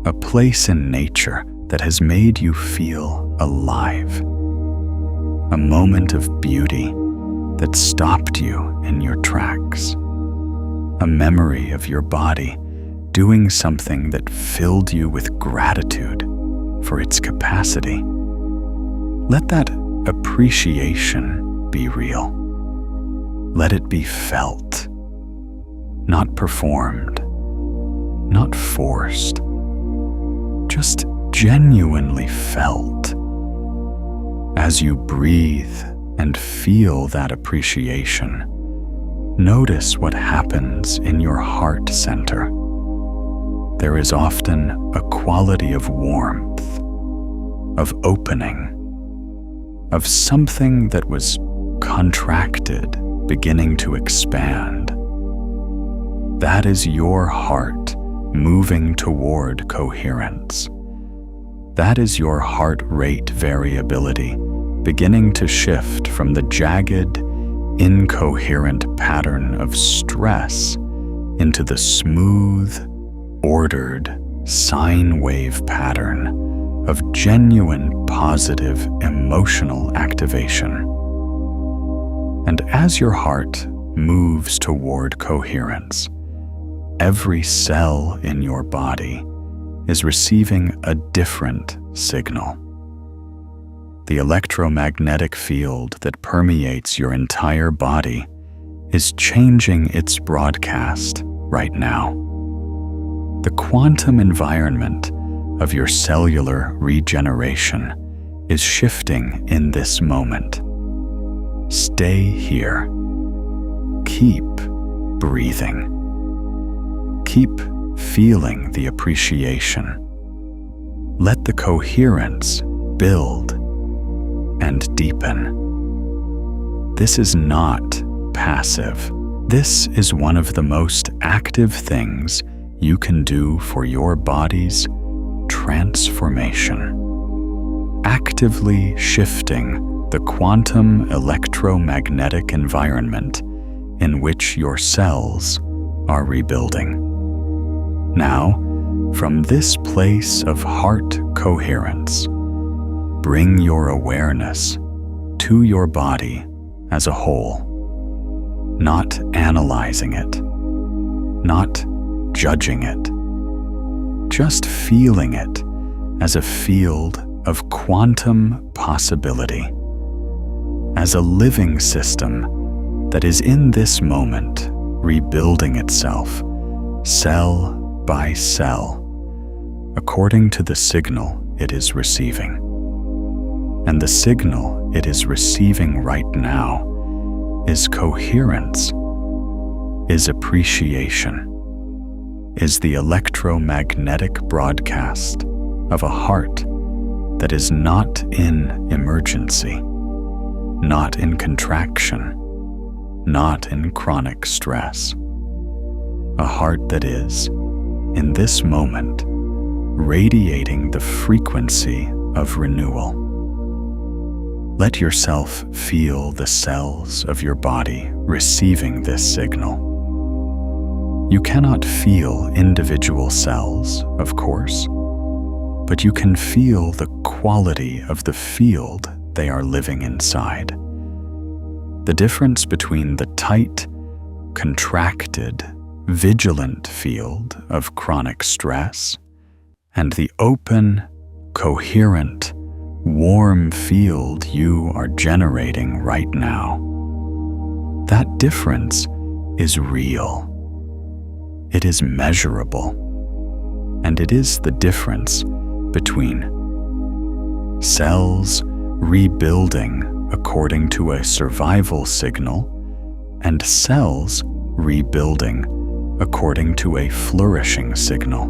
S1: a place in nature that has made you feel alive, a moment of beauty that stopped you in your tracks, a memory of your body doing something that filled you with gratitude for its capacity. Let that appreciation be real. Let it be felt, not performed, not forced, just genuinely felt. As you breathe and feel that appreciation, notice what happens in your heart center. There is often a quality of warmth, of opening, of something that was contracted beginning to expand. That is your heart moving toward coherence. That is your heart rate variability beginning to shift from the jagged, incoherent pattern of stress into the smooth, ordered sine wave pattern of genuine positive emotional activation. And as your heart moves toward coherence, every cell in your body is receiving a different signal. The electromagnetic field that permeates your entire body is changing its broadcast right now. The quantum environment of your cellular regeneration is shifting in this moment. Stay here. Keep breathing. Keep feeling the appreciation. Let the coherence build and deepen. This is not passive. This is one of the most active things you can do for your body's transformation. Actively shifting the quantum electromagnetic environment in which your cells are rebuilding. Now, from this place of heart coherence, bring your awareness to your body as a whole, not analyzing it, not judging it, just feeling it as a field of quantum possibility, as a living system that is in this moment rebuilding itself, cell by cell, according to the signal it is receiving. And the signal it is receiving right now is coherence, is appreciation, is the electromagnetic broadcast of a heart that is not in emergency, not in contraction, not in chronic stress. A heart that is, in this moment, radiating the frequency of renewal. Let yourself feel the cells of your body receiving this signal. You cannot feel individual cells, of course, but you can feel the quality of the field they are living inside. The difference between the tight, contracted, vigilant field of chronic stress and the open, coherent, warm field you are generating right now. That difference is real. It is measurable. And it is the difference between cells rebuilding according to a survival signal and cells rebuilding according to a flourishing signal.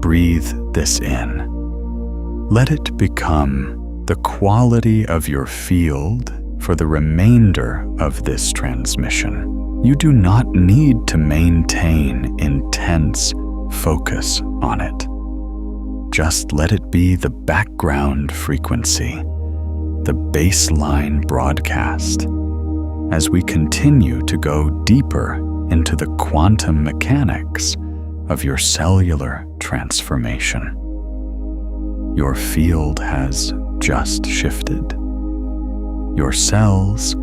S1: Breathe this in. Let it become the quality of your field for the remainder of this transmission. You do not need to maintain intense focus on it. Just let it be the background frequency, the baseline broadcast, as we continue to go deeper into the quantum mechanics of your cellular transformation. Your field has just shifted. Your cells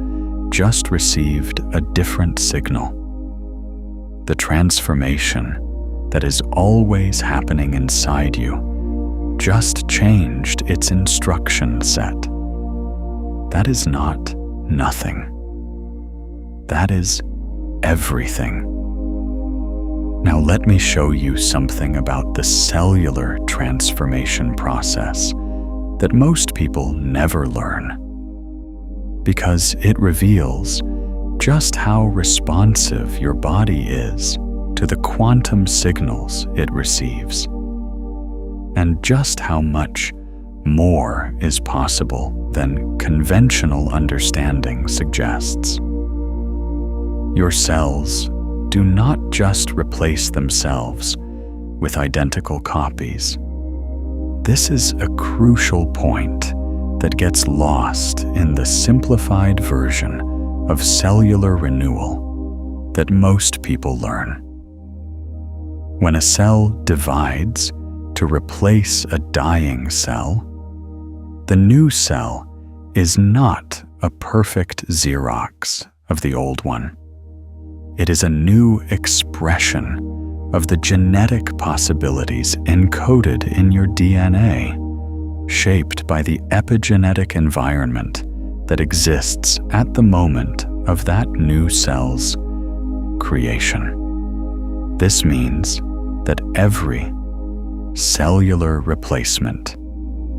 S1: just received a different signal. The transformation that is always happening inside you just changed its instruction set. That is not nothing. That is everything. Now let me show you something about the cellular transformation process that most people never learn, because it reveals just how responsive your body is to the quantum signals it receives, and just how much more is possible than conventional understanding suggests. Your cells do not just replace themselves with identical copies. This is a crucial point that gets lost in the simplified version of cellular renewal that most people learn. When a cell divides to replace a dying cell, the new cell is not a perfect Xerox of the old one. It is a new expression of the genetic possibilities encoded in your DNA, shaped by the epigenetic environment that exists at the moment of that new cell's creation. This means that every cellular replacement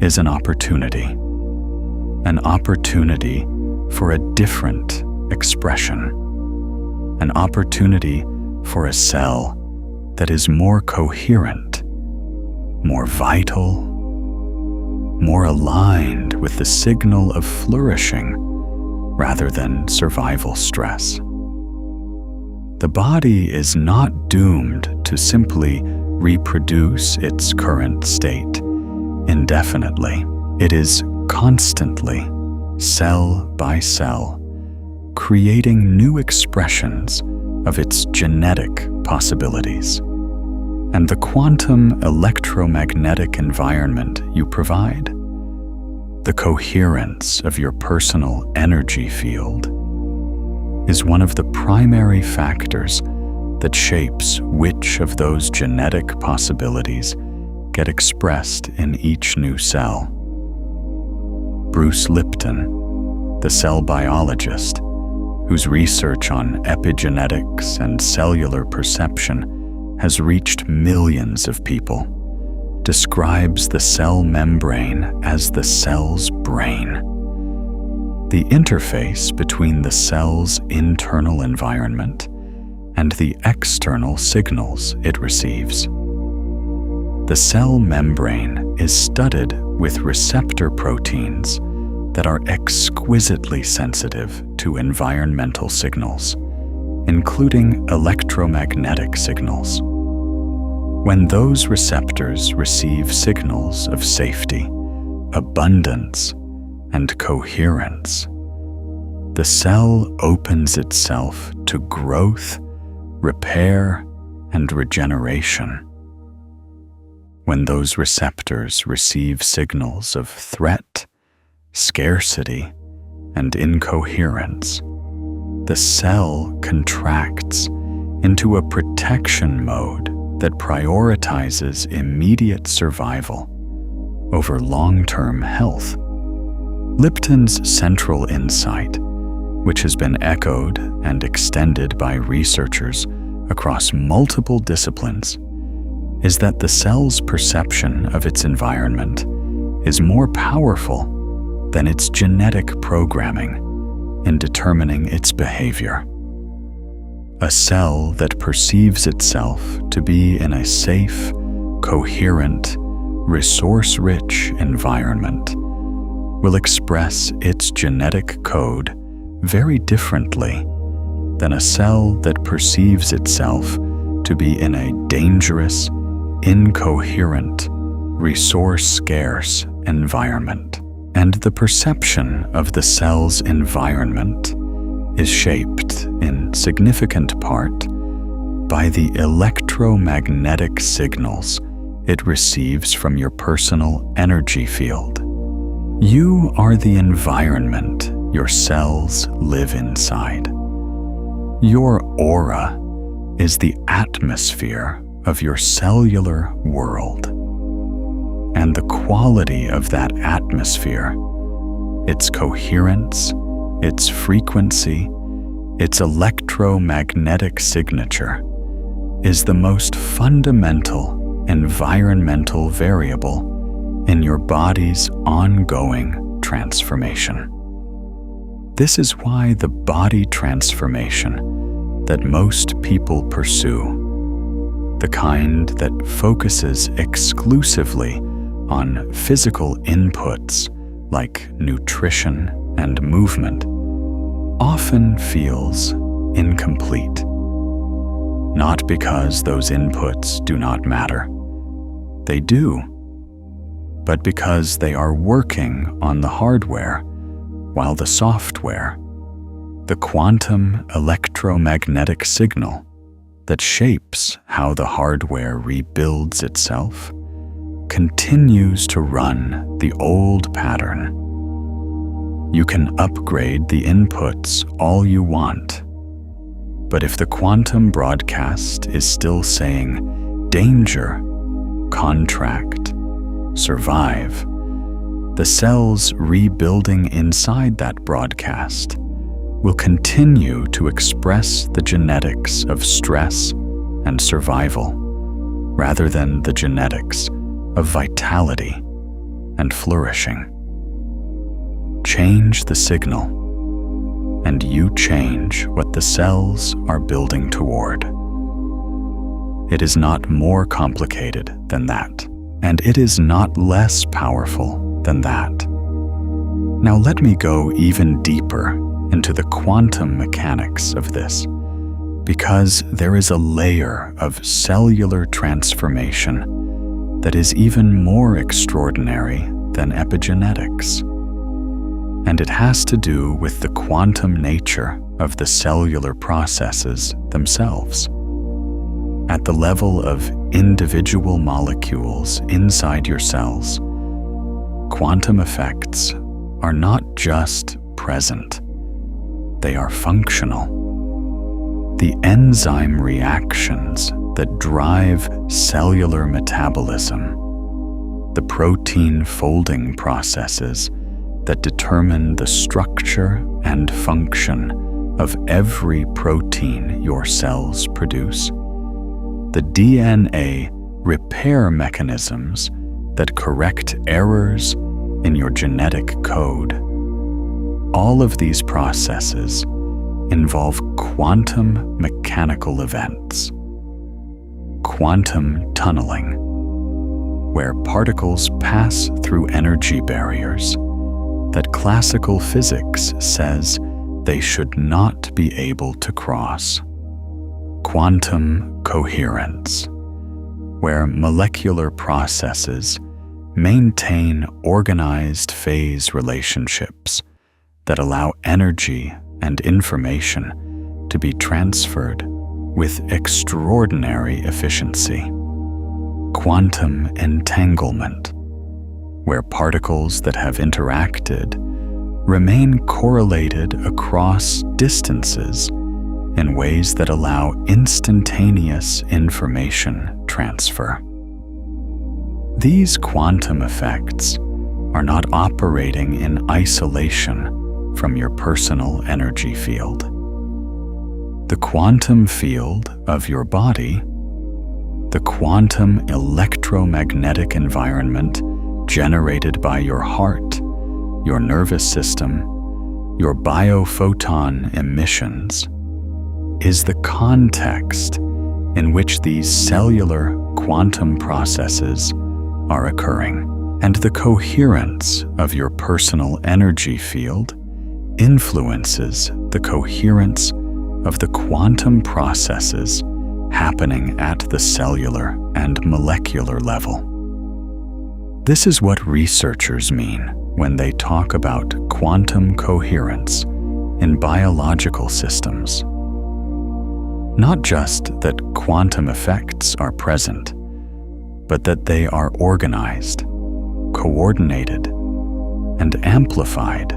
S1: is an opportunity for a different expression, an opportunity for a cell that is more coherent, more vital, more aligned with the signal of flourishing rather than survival stress. The body is not doomed to simply reproduce its current state indefinitely. It is constantly, cell by cell, creating new expressions of its genetic possibilities. And the quantum electromagnetic environment you provide, the coherence of your personal energy field, is one of the primary factors that shapes which of those genetic possibilities get expressed in each new cell. Bruce Lipton, the cell biologist, whose research on epigenetics and cellular perception has reached millions of people, describes the cell membrane as the cell's brain, the interface between the cell's internal environment and the external signals it receives. The cell membrane is studded with receptor proteins that are exquisitely sensitive to environmental signals, including electromagnetic signals. When those receptors receive signals of safety, abundance, and coherence, the cell opens itself to growth, repair, and regeneration. When those receptors receive signals of threat, scarcity, and incoherence, the cell contracts into a protection mode that prioritizes immediate survival over long-term health. Lipton's central insight, which has been echoed and extended by researchers across multiple disciplines, is that the cell's perception of its environment is more powerful than its genetic programming in determining its behavior. A cell that perceives itself to be in a safe, coherent, resource-rich environment will express its genetic code very differently than a cell that perceives itself to be in a dangerous, incoherent, resource-scarce environment. And the perception of the cell's environment is shaped in significant part by the electromagnetic signals it receives from your personal energy field. You are the environment your cells live inside. Your aura is the atmosphere of your cellular world. And the quality of that atmosphere, its coherence, its frequency, its electromagnetic signature, is the most fundamental environmental variable in your body's ongoing transformation. This is why the body transformation that most people pursue, the kind that focuses exclusively on physical inputs like nutrition and movement, often feels incomplete. Not because those inputs do not matter. They do. But because they are working on the hardware while the software, the quantum electromagnetic signal that shapes how the hardware rebuilds itself, continues to run the old pattern. You can upgrade the inputs all you want, but if the quantum broadcast is still saying danger, contract, survive, the cells rebuilding inside that broadcast will continue to express the genetics of stress and survival, rather than the genetics of vitality and flourishing. Change the signal, and you change what the cells are building toward. It is not more complicated than that, and it is not less powerful than that. Now let me go even deeper into the quantum mechanics of this, because there is a layer of cellular transformation that is even more extraordinary than epigenetics. And it has to do with the quantum nature of the cellular processes themselves. At the level of individual molecules inside your cells, quantum effects are not just present, they are functional. The enzyme reactions that drive cellular metabolism, the protein folding processes that determine the structure and function of every protein your cells produce, the DNA repair mechanisms that correct errors in your genetic code. All of these processes involve quantum mechanical events. Quantum tunneling, where particles pass through energy barriers that classical physics says they should not be able to cross. Quantum coherence, where molecular processes maintain organized phase relationships that allow energy and information to be transferred with extraordinary efficiency. Quantum entanglement, where particles that have interacted remain correlated across distances in ways that allow instantaneous information transfer. These quantum effects are not operating in isolation from your personal energy field. The quantum field of your body, the quantum electromagnetic environment generated by your heart, your nervous system, your biophoton emissions, is the context in which these cellular quantum processes are occurring. And the coherence of your personal energy field influences the coherence of the quantum processes happening at the cellular and molecular level. This is what researchers mean when they talk about quantum coherence in biological systems. Not just that quantum effects are present, but that they are organized, coordinated, and amplified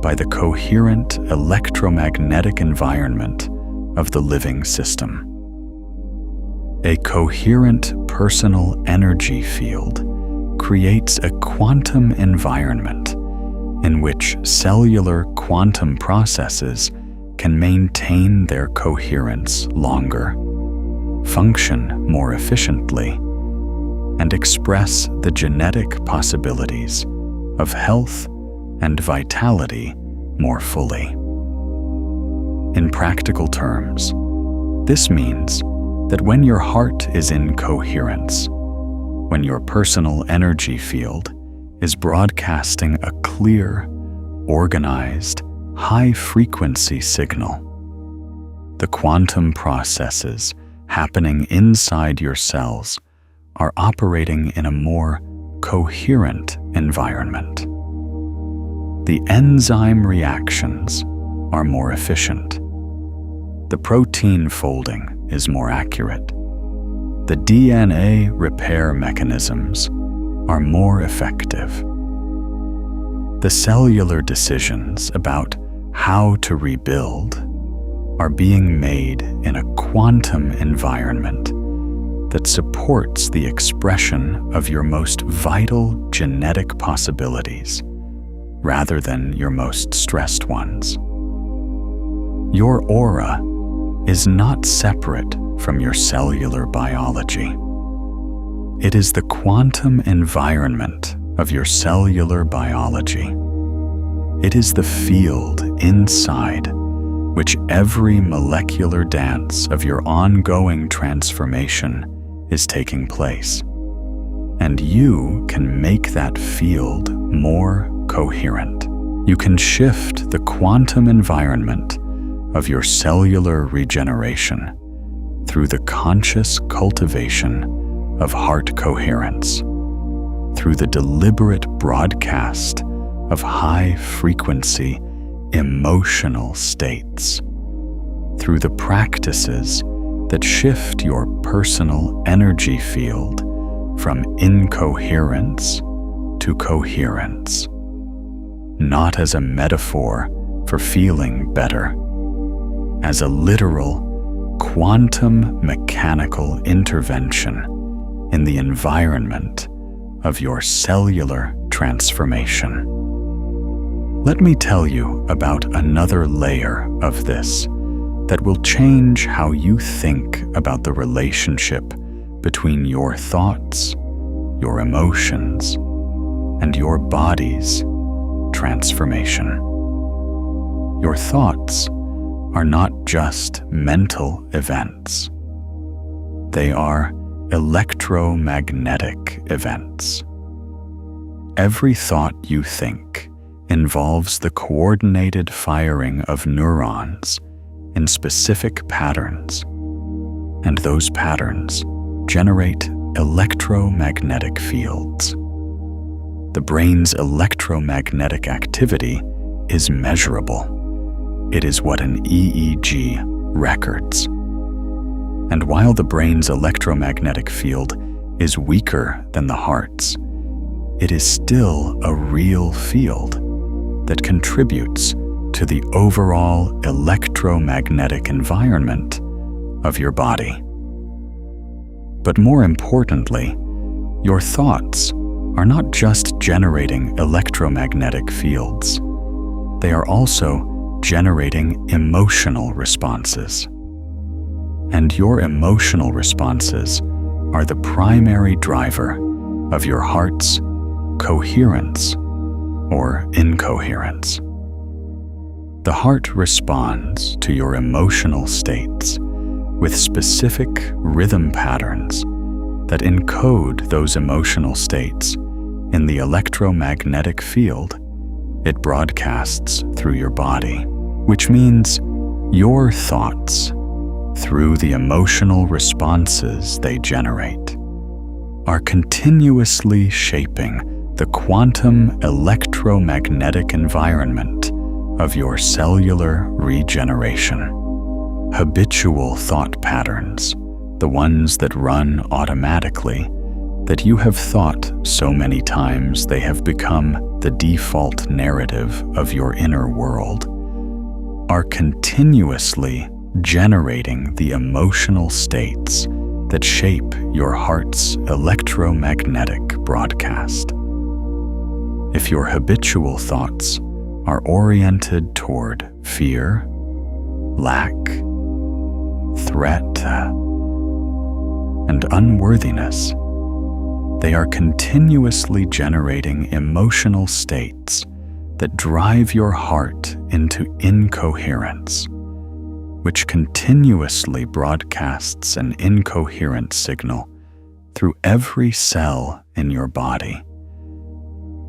S1: by the coherent electromagnetic environment of the living system. A coherent personal energy field creates a quantum environment in which cellular quantum processes can maintain their coherence longer, function more efficiently, and express the genetic possibilities of health and vitality more fully. In practical terms, this means that when your heart is in coherence, when your personal energy field is broadcasting a clear, organized, high-frequency signal, the quantum processes happening inside your cells are operating in a more coherent environment. The enzyme reactions are more efficient. The protein folding is more accurate. The DNA repair mechanisms are more effective. The cellular decisions about how to rebuild are being made in a quantum environment that supports the expression of your most vital genetic possibilities rather than your most stressed ones. Your aura is not separate from your cellular biology. It is the quantum environment of your cellular biology. It is the field inside which every molecular dance of your ongoing transformation is taking place. And you can make that field more coherent. You can shift the quantum environment of your cellular regeneration through the conscious cultivation of heart coherence, through the deliberate broadcast of high-frequency emotional states, through the practices that shift your personal energy field from incoherence to coherence, not as a metaphor for feeling better, as a literal quantum mechanical intervention in the environment of your cellular transformation. Let me tell you about another layer of this that will change how you think about the relationship between your thoughts, your emotions, and your body's transformation. Your thoughts are not just mental events. They are electromagnetic events. Every thought you think involves the coordinated firing of neurons in specific patterns, and those patterns generate electromagnetic fields. The brain's electromagnetic activity is measurable. It is what an EEG records. And while the brain's electromagnetic field is weaker than the heart's, it is still a real field that contributes to the overall electromagnetic environment of your body. But more importantly, your thoughts are not just generating electromagnetic fields. They are also generating emotional responses. And your emotional responses are the primary driver of your heart's coherence or incoherence. The heart responds to your emotional states with specific rhythm patterns that encode those emotional states in the electromagnetic field it broadcasts through your body, which means your thoughts, through the emotional responses they generate, are continuously shaping the quantum electromagnetic environment of your cellular regeneration. Habitual thought patterns, the ones that run automatically, that you have thought so many times they have become the default narrative of your inner world, are continuously generating the emotional states that shape your heart's electromagnetic broadcast. If your habitual thoughts are oriented toward fear, lack, threat, and unworthiness, they are continuously generating emotional states that drive your heart into incoherence, which continuously broadcasts an incoherent signal through every cell in your body,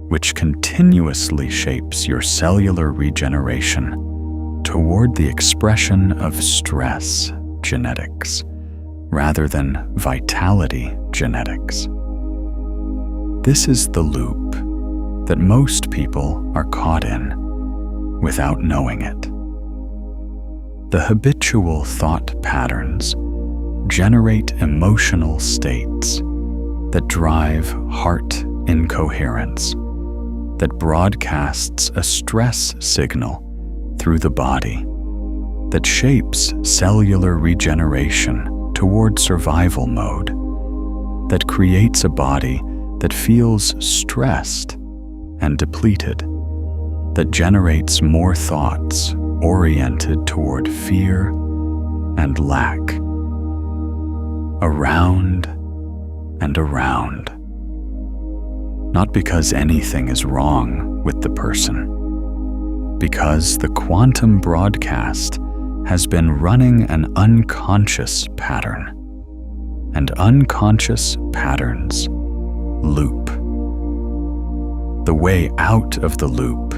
S1: which continuously shapes your cellular regeneration toward the expression of stress genetics rather than vitality genetics. This is the loop that most people are caught in without knowing it. The habitual thought patterns generate emotional states that drive heart incoherence, that broadcasts a stress signal through the body, that shapes cellular regeneration toward survival mode, that creates a body that feels stressed and depleted, that generates more thoughts oriented toward fear and lack, around and around. Not because anything is wrong with the person, because the quantum broadcast has been running an unconscious pattern, and unconscious patterns loop. The way out of the loop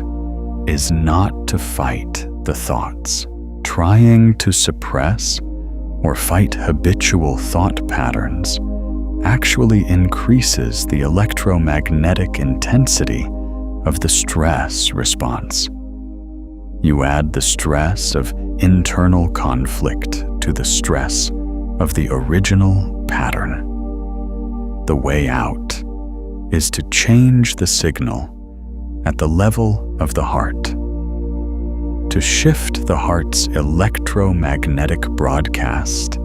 S1: is not to fight the thoughts. Trying to suppress or fight habitual thought patterns actually increases the electromagnetic intensity of the stress response. You add the stress of internal conflict to the stress of the original pattern. The way out is to change the signal at the level of the heart, to shift the heart's electromagnetic broadcast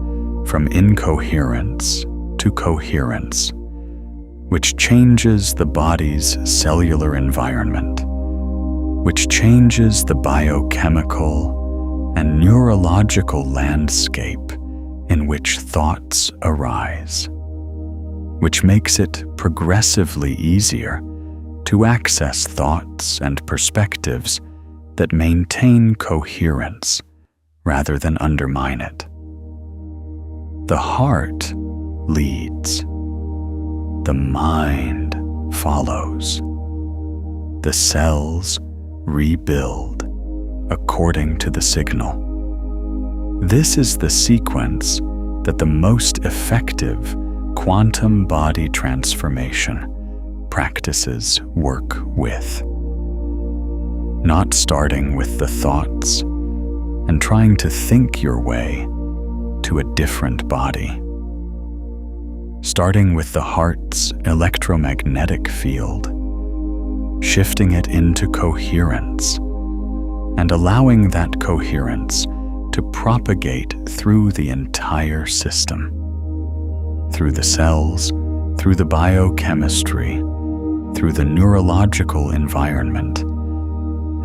S1: from incoherence to coherence, which changes the body's cellular environment, which changes the biochemical and neurological landscape in which thoughts arise, which makes it progressively easier to access thoughts and perspectives that maintain coherence rather than undermine it. The heart leads. The mind follows. The cells rebuild according to the signal. This is the sequence that the most effective quantum body transformation practices work with. Not starting with the thoughts and trying to think your way to a different body. Starting with the heart's electromagnetic field, shifting it into coherence, and allowing that coherence to propagate through the entire system, through the cells, through the biochemistry, through the neurological environment,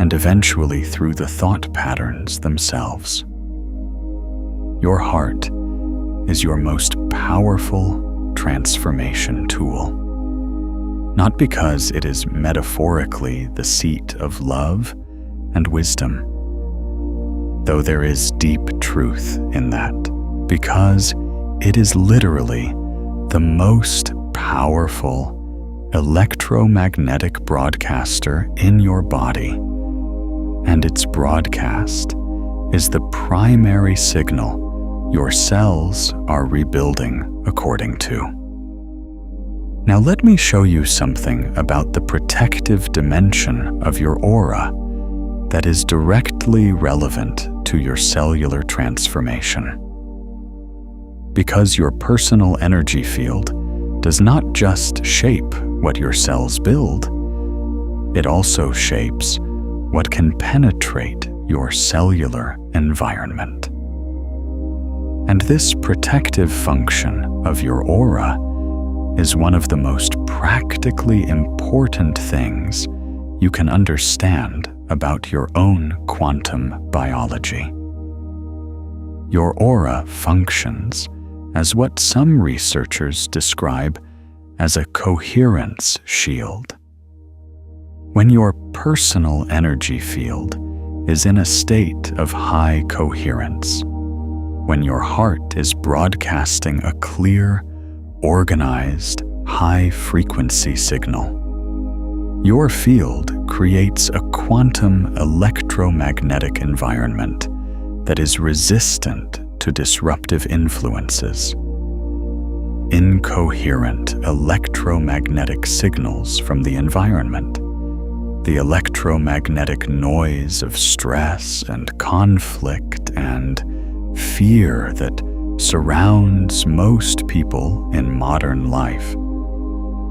S1: and eventually through the thought patterns themselves. Your heart is your most powerful transformation tool, not because it is metaphorically the seat of love and wisdom, though there is deep truth in that, because it is literally the most powerful electromagnetic broadcaster in your body, and its broadcast is the primary signal your cells are rebuilding according to. Now let me show you something about the protective dimension of your aura that is directly relevant to your cellular transformation. Because your personal energy field does not just shape what your cells build, it also shapes what can penetrate your cellular environment. And this protective function of your aura is one of the most practically important things you can understand about your own quantum biology. Your aura functions as what some researchers describe as a coherence shield. When your personal energy field is in a state of high coherence, when your heart is broadcasting a clear, organized, high-frequency signal, your field creates a quantum electromagnetic environment that is resistant to disruptive influences. Incoherent electromagnetic signals from the environment, the electromagnetic noise of stress and conflict and fear that surrounds most people in modern life,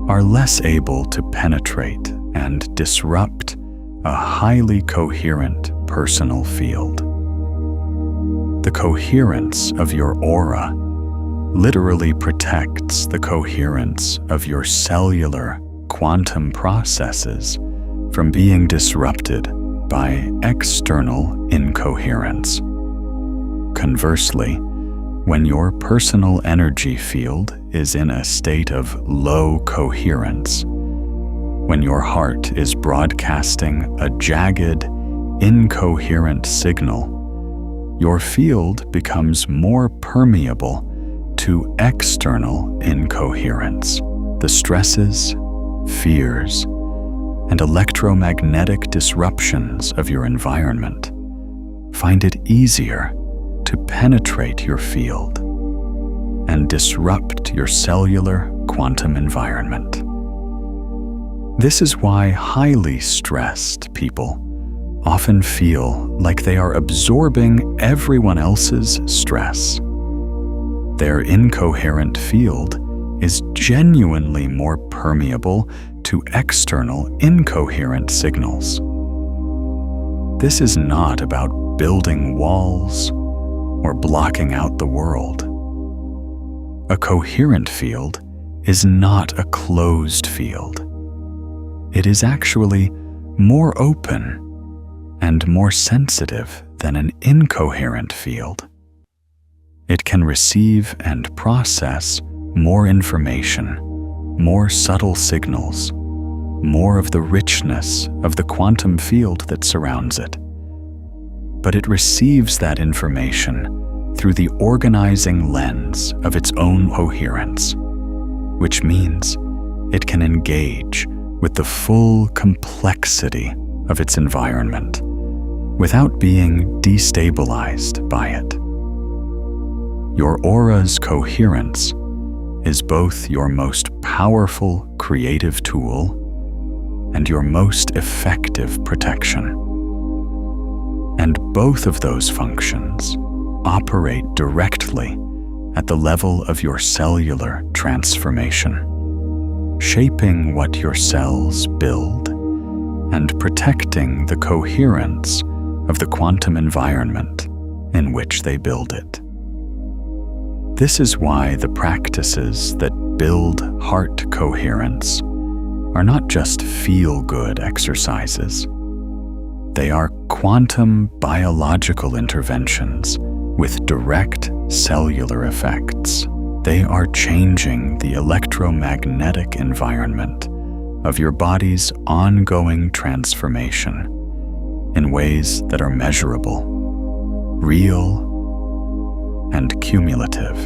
S1: are less able to penetrate and disrupt a highly coherent personal field. The coherence of your aura literally protects the coherence of your cellular quantum processes from being disrupted by external incoherence. Conversely, When your personal energy field is in a state of low coherence, when your heart is broadcasting a jagged, incoherent signal, your field becomes more permeable to external incoherence. The stresses, fears, and electromagnetic disruptions of your environment find it easier to penetrate your field and disrupt your cellular quantum environment. This is why highly stressed people often feel like they are absorbing everyone else's stress. Their incoherent field is genuinely more permeable to external incoherent signals. This is not about building walls or blocking out the world. A coherent field is not a closed field. It is actually more open and more sensitive than an incoherent field. It can receive and process more information, more subtle signals, more of the richness of the quantum field that surrounds it. But it receives that information through the organizing lens of its own coherence, which means it can engage with the full complexity of its environment without being destabilized by it. Your aura's coherence is both your most powerful creative tool and your most effective protection. And both of those functions operate directly at the level of your cellular transformation, shaping what your cells build and protecting the coherence of the quantum environment in which they build it. This is why the practices that build heart coherence are not just feel-good exercises. They are quantum biological interventions with direct cellular effects. They are changing the electromagnetic environment of your body's ongoing transformation in ways that are measurable, real, and cumulative.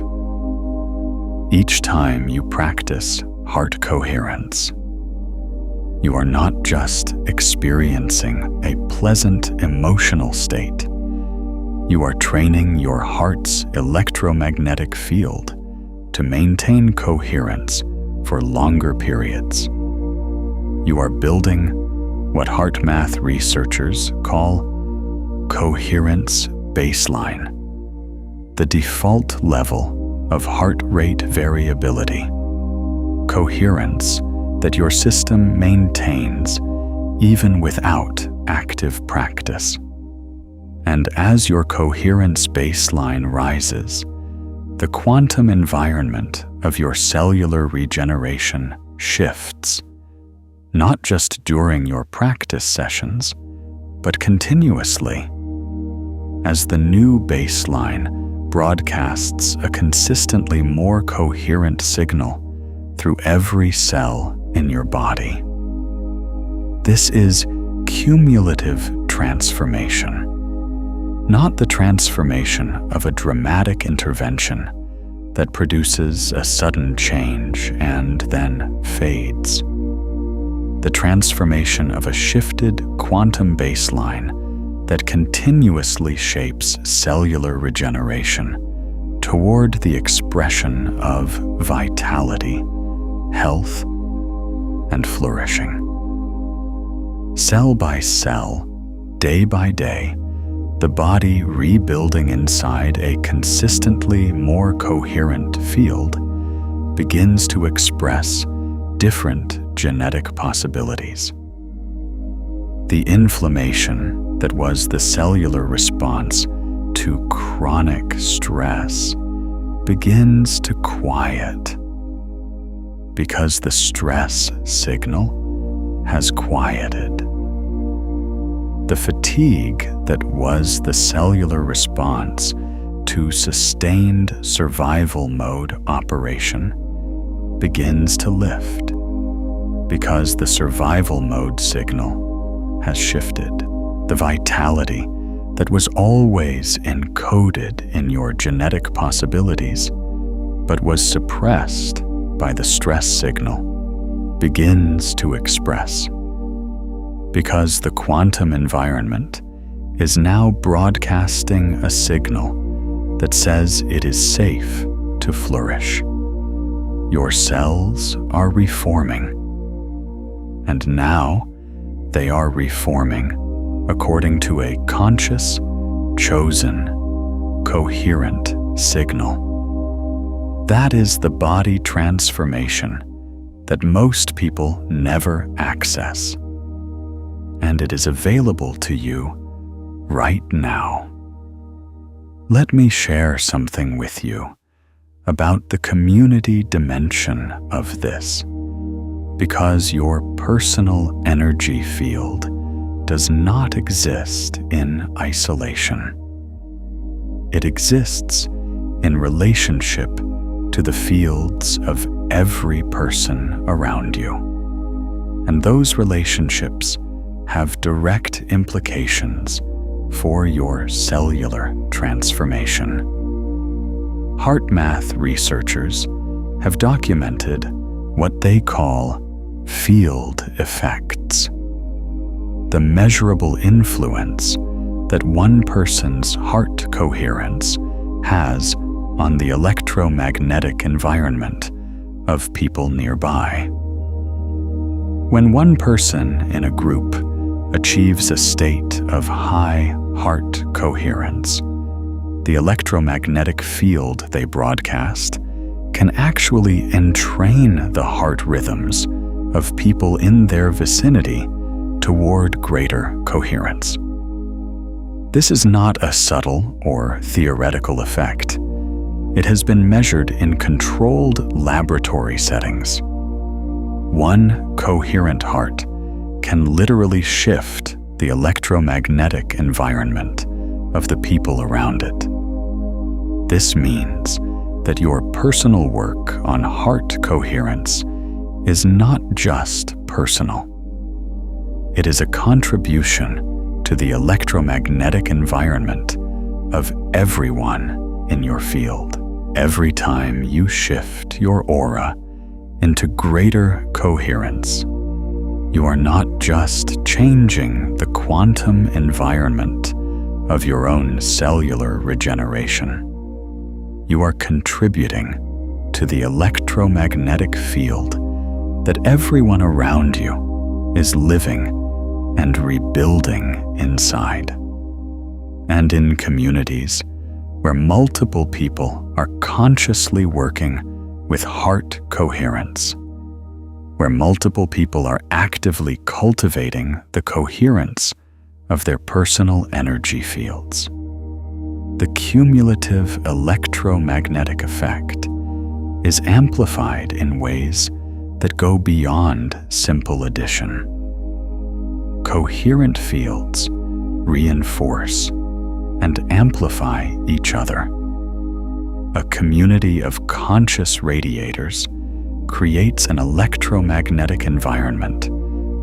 S1: Each time you practice heart coherence, you are not just experiencing a pleasant emotional state. You are training your heart's electromagnetic field to maintain coherence for longer periods. You are building what heart math researchers call coherence baseline, the default level of heart rate variability, coherence that your system maintains even without active practice. And as your coherence baseline rises, the quantum environment of your cellular regeneration shifts, not just during your practice sessions, but continuously. As the new baseline broadcasts a consistently more coherent signal through every cell in your body. This is cumulative transformation, not the transformation of a dramatic intervention that produces a sudden change and then fades. The transformation of a shifted quantum baseline that continuously shapes cellular regeneration toward the expression of vitality, health, and flourishing. Cell by cell, day by day, the body rebuilding inside a consistently more coherent field begins to express different genetic possibilities. The inflammation that was the cellular response to chronic stress begins to quiet because the stress signal has quieted. The fatigue that was the cellular response to sustained survival mode operation begins to lift because the survival mode signal has shifted. The vitality that was always encoded in your genetic possibilities but was suppressed by the stress signal begins to express. Because the quantum environment is now broadcasting a signal that says it is safe to flourish. Your cells are reforming, and now they are reforming according to a conscious, chosen, coherent signal. That is the body transformation that most people never access, and it is available to you right now. Let me share something with you about the community dimension of this, because your personal energy field does not exist in isolation. It exists in relationship to the fields of every person around you, and those relationships have direct implications for your cellular transformation. Heart math researchers have documented what they call field effects, the measurable influence that one person's heart coherence has on the electromagnetic environment of people nearby. When one person in a group achieves a state of high heart coherence, the electromagnetic field they broadcast can actually entrain the heart rhythms of people in their vicinity toward greater coherence. This is not a subtle or theoretical effect. It has been measured in controlled laboratory settings. One coherent heart can literally shift the electromagnetic environment of the people around it. This means that your personal work on heart coherence is not just personal. It is a contribution to the electromagnetic environment of everyone in your field. Every time you shift your aura into greater coherence, you are not just changing the quantum environment of your own cellular regeneration. You are contributing to the electromagnetic field that everyone around you is living and rebuilding inside. And in communities where multiple people are consciously working with heart coherence, where multiple people are actively cultivating the coherence of their personal energy fields, the cumulative electromagnetic effect is amplified in ways that go beyond simple addition. Coherent fields reinforce and amplify each other. A community of conscious radiators creates an electromagnetic environment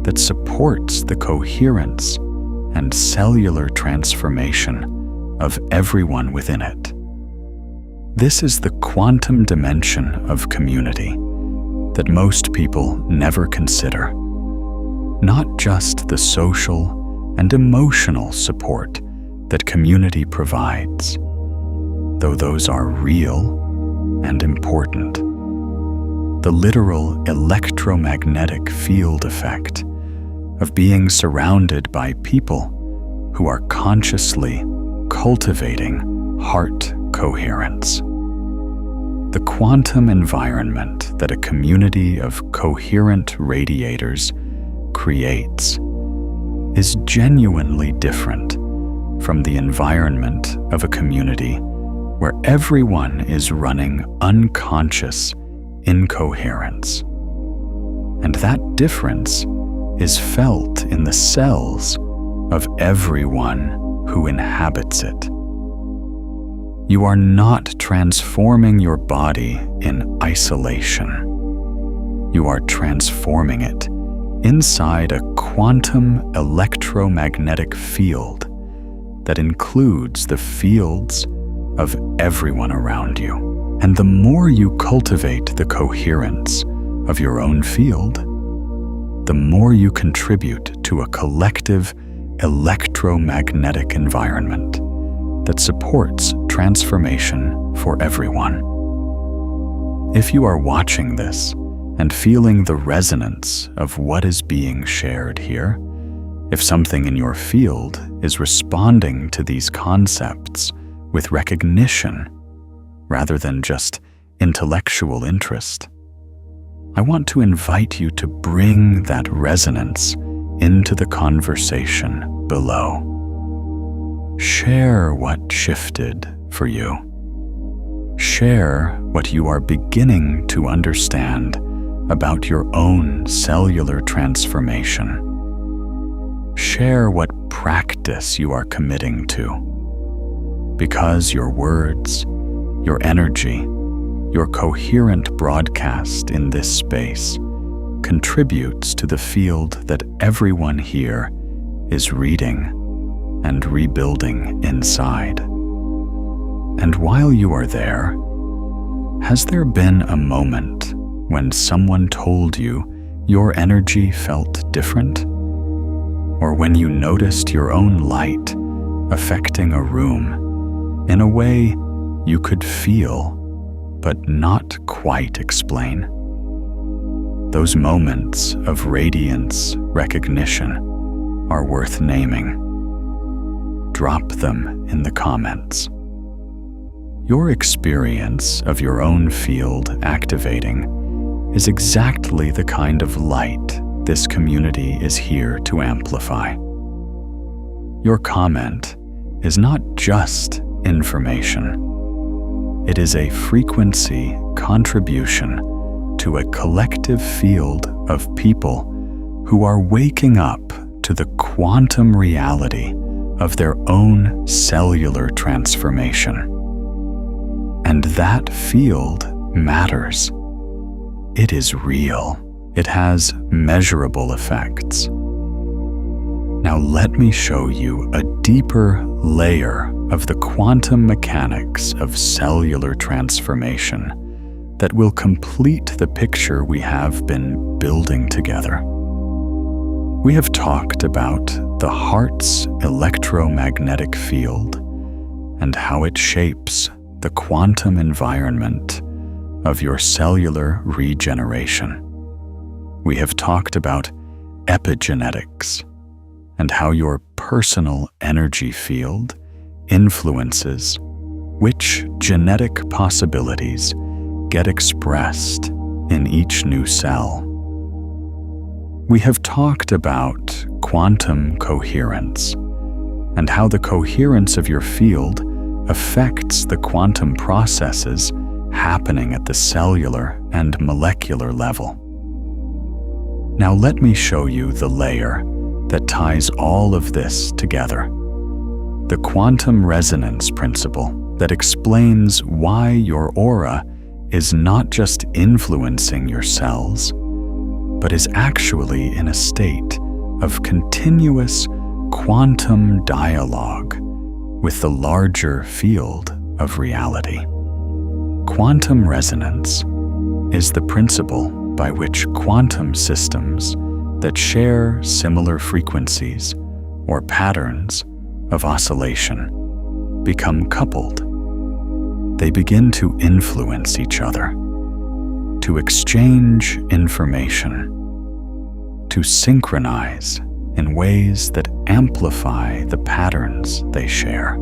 S1: that supports the coherence and cellular transformation of everyone within it. This is the quantum dimension of community that most people never consider. Not just the social and emotional support that community provides, though those are real and important. The literal electromagnetic field effect of being surrounded by people who are consciously cultivating heart coherence. The quantum environment that a community of coherent radiators creates is genuinely different from the environment of a community where everyone is running unconscious incoherence. And that difference is felt in the cells of everyone who inhabits it. You are not transforming your body in isolation. You are transforming it inside a quantum electromagnetic field that includes the fields of everyone around you. And the more you cultivate the coherence of your own field, the more you contribute to a collective electromagnetic environment that supports transformation for everyone. If you are watching this and feeling the resonance of what is being shared here, if something in your field is responding to these concepts with recognition rather than just intellectual interest, I want to invite you to bring that resonance into the conversation below. Share what shifted for you. Share what you are beginning to understand about your own cellular transformation. Share what practice you are committing to, because your words, your energy, your coherent broadcast in this space contributes to the field that everyone here is reading and rebuilding inside. And while you are there, has there been a moment when someone told you your energy felt different? Or when you noticed your own light affecting a room in a way you could feel but not quite explain? Those moments of radiance recognition are worth naming. Drop them in the comments. Your experience of your own field activating is exactly the kind of light this community is here to amplify. Your comment is not just information. It is a frequency contribution to a collective field of people who are waking up to the quantum reality of their own cellular transformation. And that field matters. It is real. It has measurable effects. Now let me show you a deeper layer of the quantum mechanics of cellular transformation that will complete the picture we have been building together. We have talked about the heart's electromagnetic field and how it shapes the quantum environment of your cellular regeneration. We have talked about epigenetics and how your personal energy field influences which genetic possibilities get expressed in each new cell. We have talked about quantum coherence and how the coherence of your field affects the quantum processes happening at the cellular and molecular level. Now let me show you the layer that ties all of this together. The quantum resonance principle that explains why your aura is not just influencing your cells, but is actually in a state of continuous quantum dialogue with the larger field of reality. Quantum resonance is the principle by which quantum systems that share similar frequencies or patterns of oscillation become coupled. They begin to influence each other, to exchange information, to synchronize in ways that amplify the patterns they share.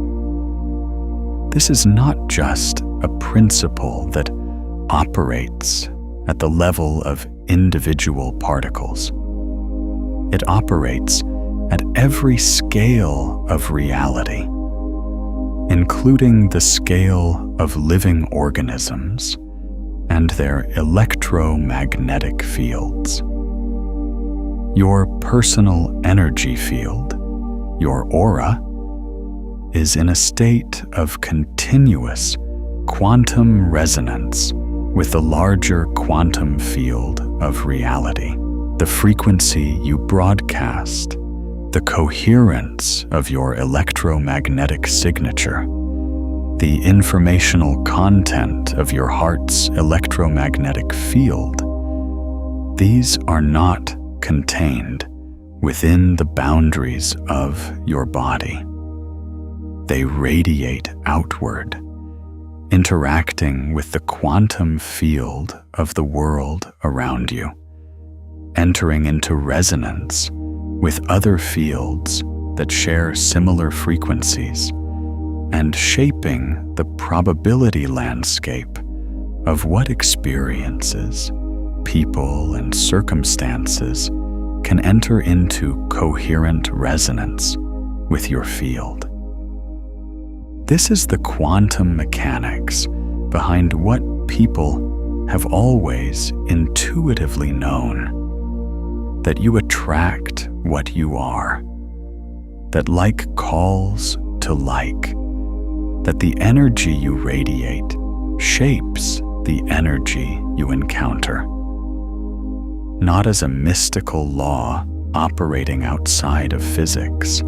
S1: This is not just a principle that operates at the level of individual particles. It operates at every scale of reality, including the scale of living organisms and their electromagnetic fields. Your personal energy field, your aura, is in a state of continuous quantum resonance with the larger quantum field of reality. The frequency you broadcast, the coherence of your electromagnetic signature, the informational content of your heart's electromagnetic field, these are not contained within the boundaries of your body. They radiate outward, interacting with the quantum field of the world around you, entering into resonance with other fields that share similar frequencies, and shaping the probability landscape of what experiences, people, and circumstances can enter into coherent resonance with your field. This is the quantum mechanics behind what people have always intuitively known: that you attract what you are, that like calls to like, that the energy you radiate shapes the energy you encounter. Not as a mystical law operating outside of physics,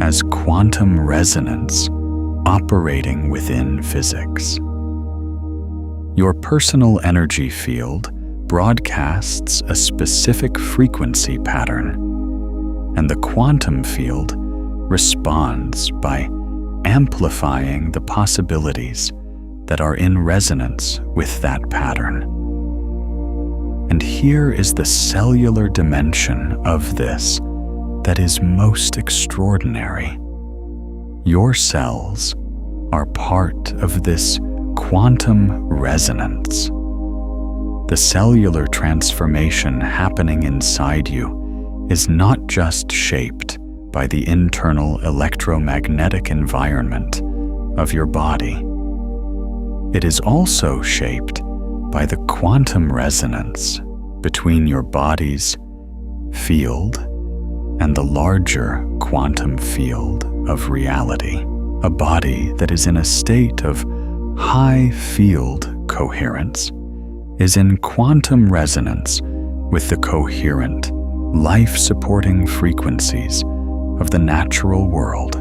S1: as quantum resonance operating within physics. Your personal energy field broadcasts a specific frequency pattern, and the quantum field responds by amplifying the possibilities that are in resonance with that pattern. And here is the cellular dimension of this that is most extraordinary. Your cells are part of this quantum resonance. The cellular transformation happening inside you is not just shaped by the internal electromagnetic environment of your body. It is also shaped by the quantum resonance between your body's field and the larger quantum field of reality. A body that is in a state of high field coherence is in quantum resonance with the coherent, life-supporting frequencies of the natural world.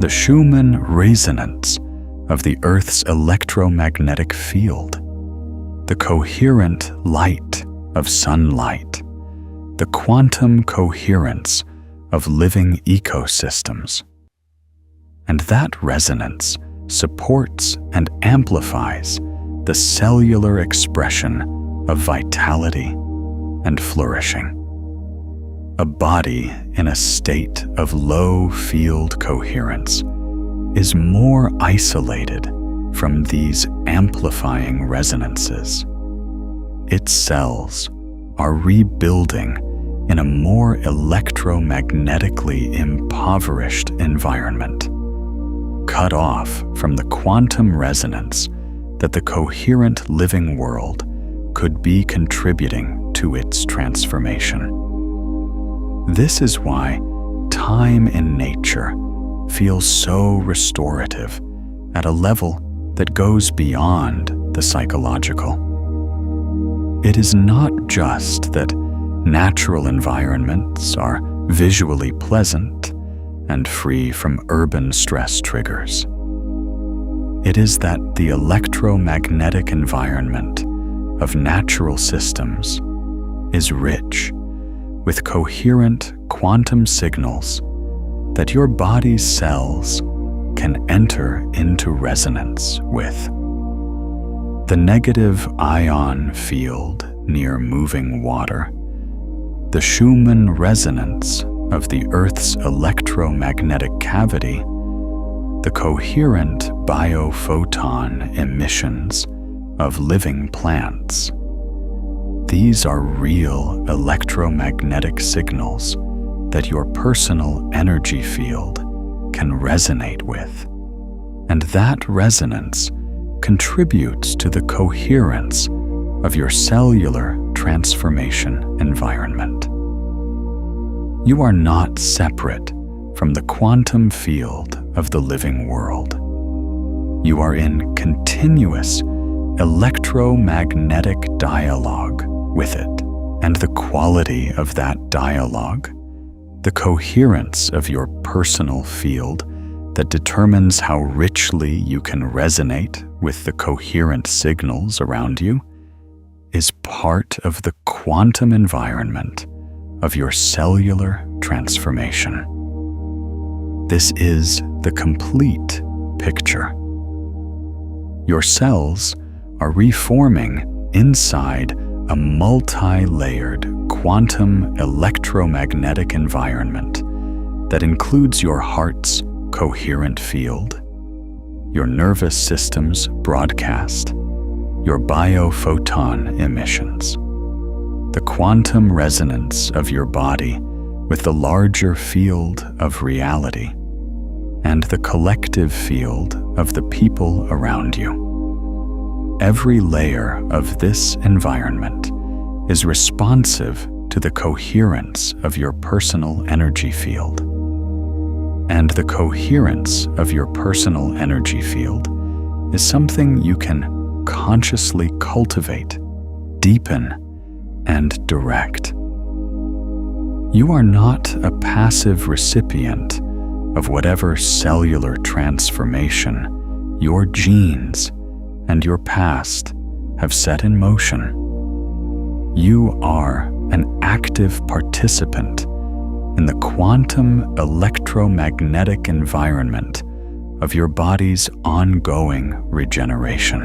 S1: The Schumann resonance of the Earth's electromagnetic field, the coherent light of sunlight, the quantum coherence of living ecosystems. And that resonance supports and amplifies the cellular expression of vitality and flourishing. A body in a state of low field coherence is more isolated from these amplifying resonances. Its cells are rebuilding in a more electromagnetically impoverished environment, cut off from the quantum resonance that the coherent living world could be contributing to its transformation. This is why time in nature feels so restorative at a level that goes beyond the psychological. It is not just that natural environments are visually pleasant and free from urban stress triggers. It is that the electromagnetic environment of natural systems is rich with coherent quantum signals that your body's cells can enter into resonance with. The negative ion field near moving water, the Schumann resonance of the Earth's electromagnetic cavity, the coherent biophoton emissions of living plants. These are real electromagnetic signals that your personal energy field can resonate with, and that resonance contributes to the coherence of your cellular transformation environment. You are not separate from the quantum field of the living world. You are in continuous electromagnetic dialogue with it, and the quality of that dialogue, the coherence of your personal field that determines how richly you can resonate with the coherent signals around you, is part of the quantum environment of your cellular transformation. This is the complete picture. Your cells are reforming inside a multi-layered quantum electromagnetic environment that includes your heart's coherent field, your nervous system's broadcast, your biophoton emissions, the quantum resonance of your body with the larger field of reality, and the collective field of the people around you. Every layer of this environment is responsive to the coherence of your personal energy field. And the coherence of your personal energy field is something you can consciously cultivate, deepen, and direct. You are not a passive recipient of whatever cellular transformation your genes and your past have set in motion. You are an active participant in the quantum electromagnetic environment of your body's ongoing regeneration.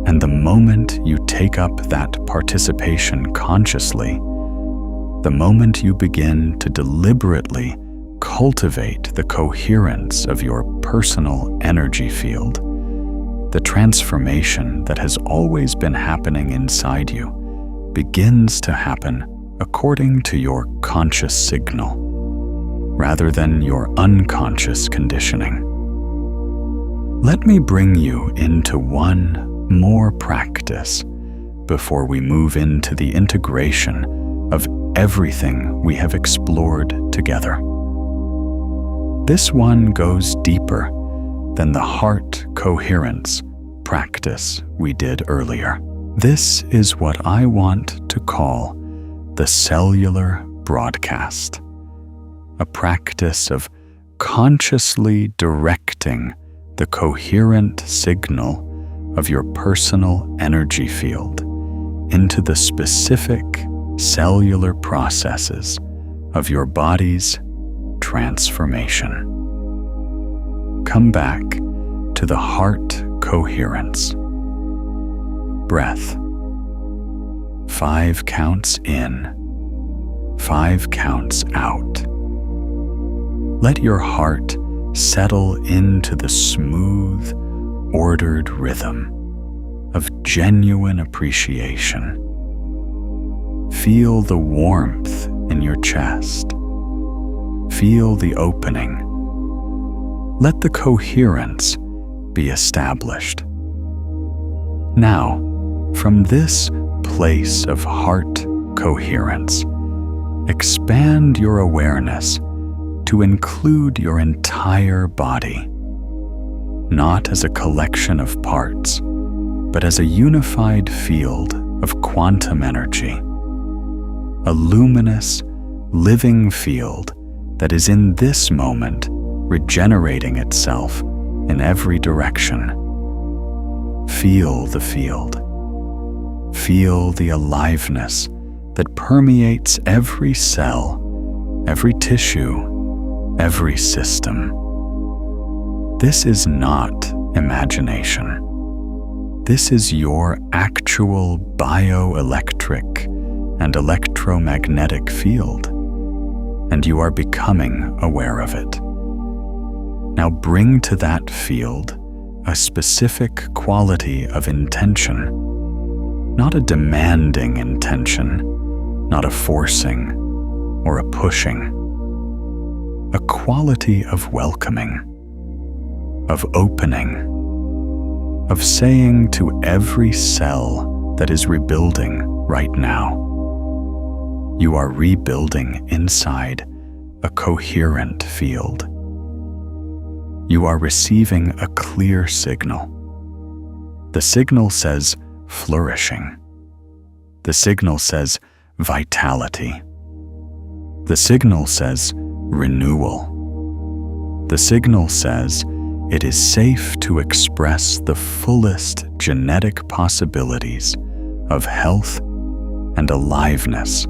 S1: And the moment you take up that participation consciously, the moment you begin to deliberately cultivate the coherence of your personal energy field, the transformation that has always been happening inside you begins to happen according to your conscious signal, rather than your unconscious conditioning. Let me bring you into one more practice before we move into the integration of everything we have explored together. This one goes deeper than the heart coherence practice we did earlier. This is what I want to call the cellular broadcast, a practice of consciously directing the coherent signal of your personal energy field into the specific cellular processes of your body's transformation. Come back to the heart coherence. Breath. 5 counts in, 5 counts out. Let your heart settle into the smooth, ordered rhythm of genuine appreciation. Feel the warmth in your chest. Feel the opening. Let the coherence be established. Now, from this place of heart coherence, expand your awareness to include your entire body, not as a collection of parts, but as a unified field of quantum energy, a luminous, living field that is in this moment regenerating itself in every direction. Feel the field. Feel the aliveness that permeates every cell, every tissue, every system. This is not imagination. This is your actual bioelectric and electromagnetic field, and you are becoming aware of it. Now bring to that field a specific quality of intention, not a demanding intention, not a forcing or a pushing, a quality of welcoming, of opening, of saying to every cell that is rebuilding right now, you are rebuilding inside a coherent field. You are receiving a clear signal. The signal says flourishing. The signal says vitality. The signal says renewal. The signal says it is safe to express the fullest genetic possibilities of health and aliveness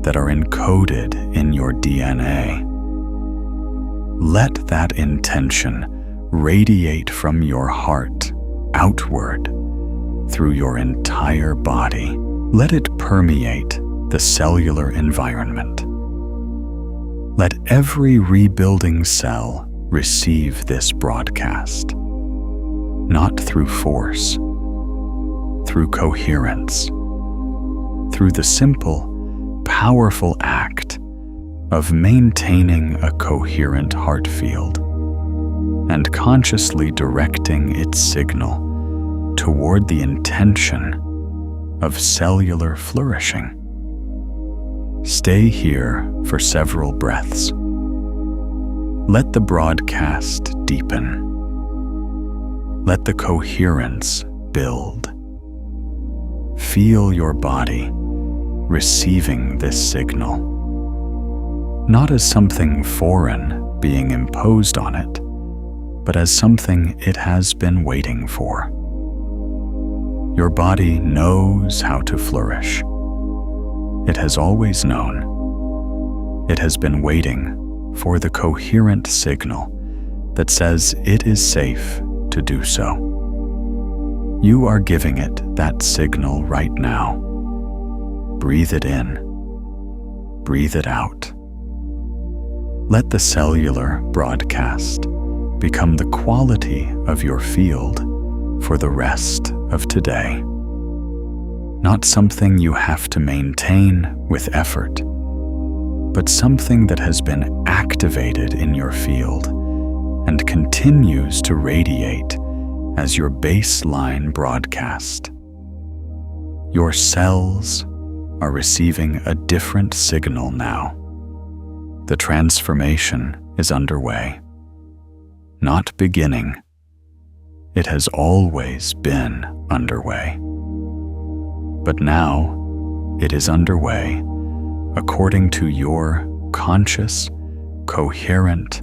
S1: that are encoded in your DNA. Let that intention radiate from your heart outward through your entire body. Let it permeate the cellular environment. Let every rebuilding cell receive this broadcast, not through force, through coherence, through the simple, powerful act of maintaining a coherent heart field and consciously directing its signal toward the intention of cellular flourishing. Stay here for several breaths. Let the broadcast deepen. Let the coherence build. Feel your body receiving this signal, not as something foreign being imposed on it, but as something it has been waiting for. Your body knows how to flourish. It has always known. It has been waiting for the coherent signal that says it is safe to do so. You are giving it that signal right now. Breathe it in. Breathe it out. Let the cellular broadcast become the quality of your field for the rest of today. Not something you have to maintain with effort, but something that has been activated in your field and continues to radiate as your baseline broadcast. Your cells are receiving a different signal now. The transformation is underway, not beginning. It has always been underway. But now it is underway according to your conscious, coherent,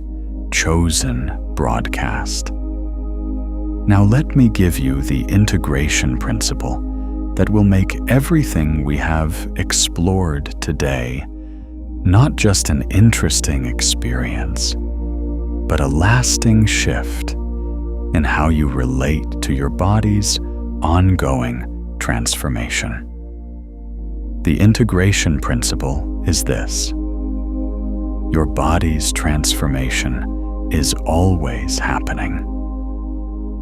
S1: chosen broadcast. Now let me give you the integration principle that will make everything we have explored today not just an interesting experience, but a lasting shift in how you relate to your body's ongoing transformation. The integration principle is this: your body's transformation is always happening.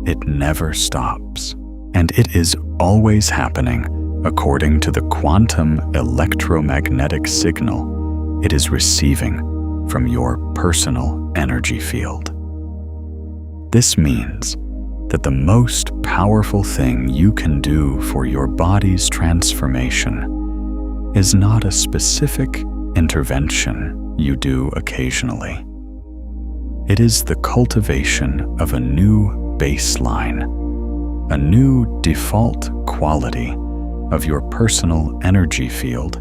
S1: It never stops, and it is always happening according to the quantum electromagnetic signal it is receiving from your personal energy field. This means that the most powerful thing you can do for your body's transformation is not a specific intervention you do occasionally. It is the cultivation of a new baseline, a new default quality of your personal energy field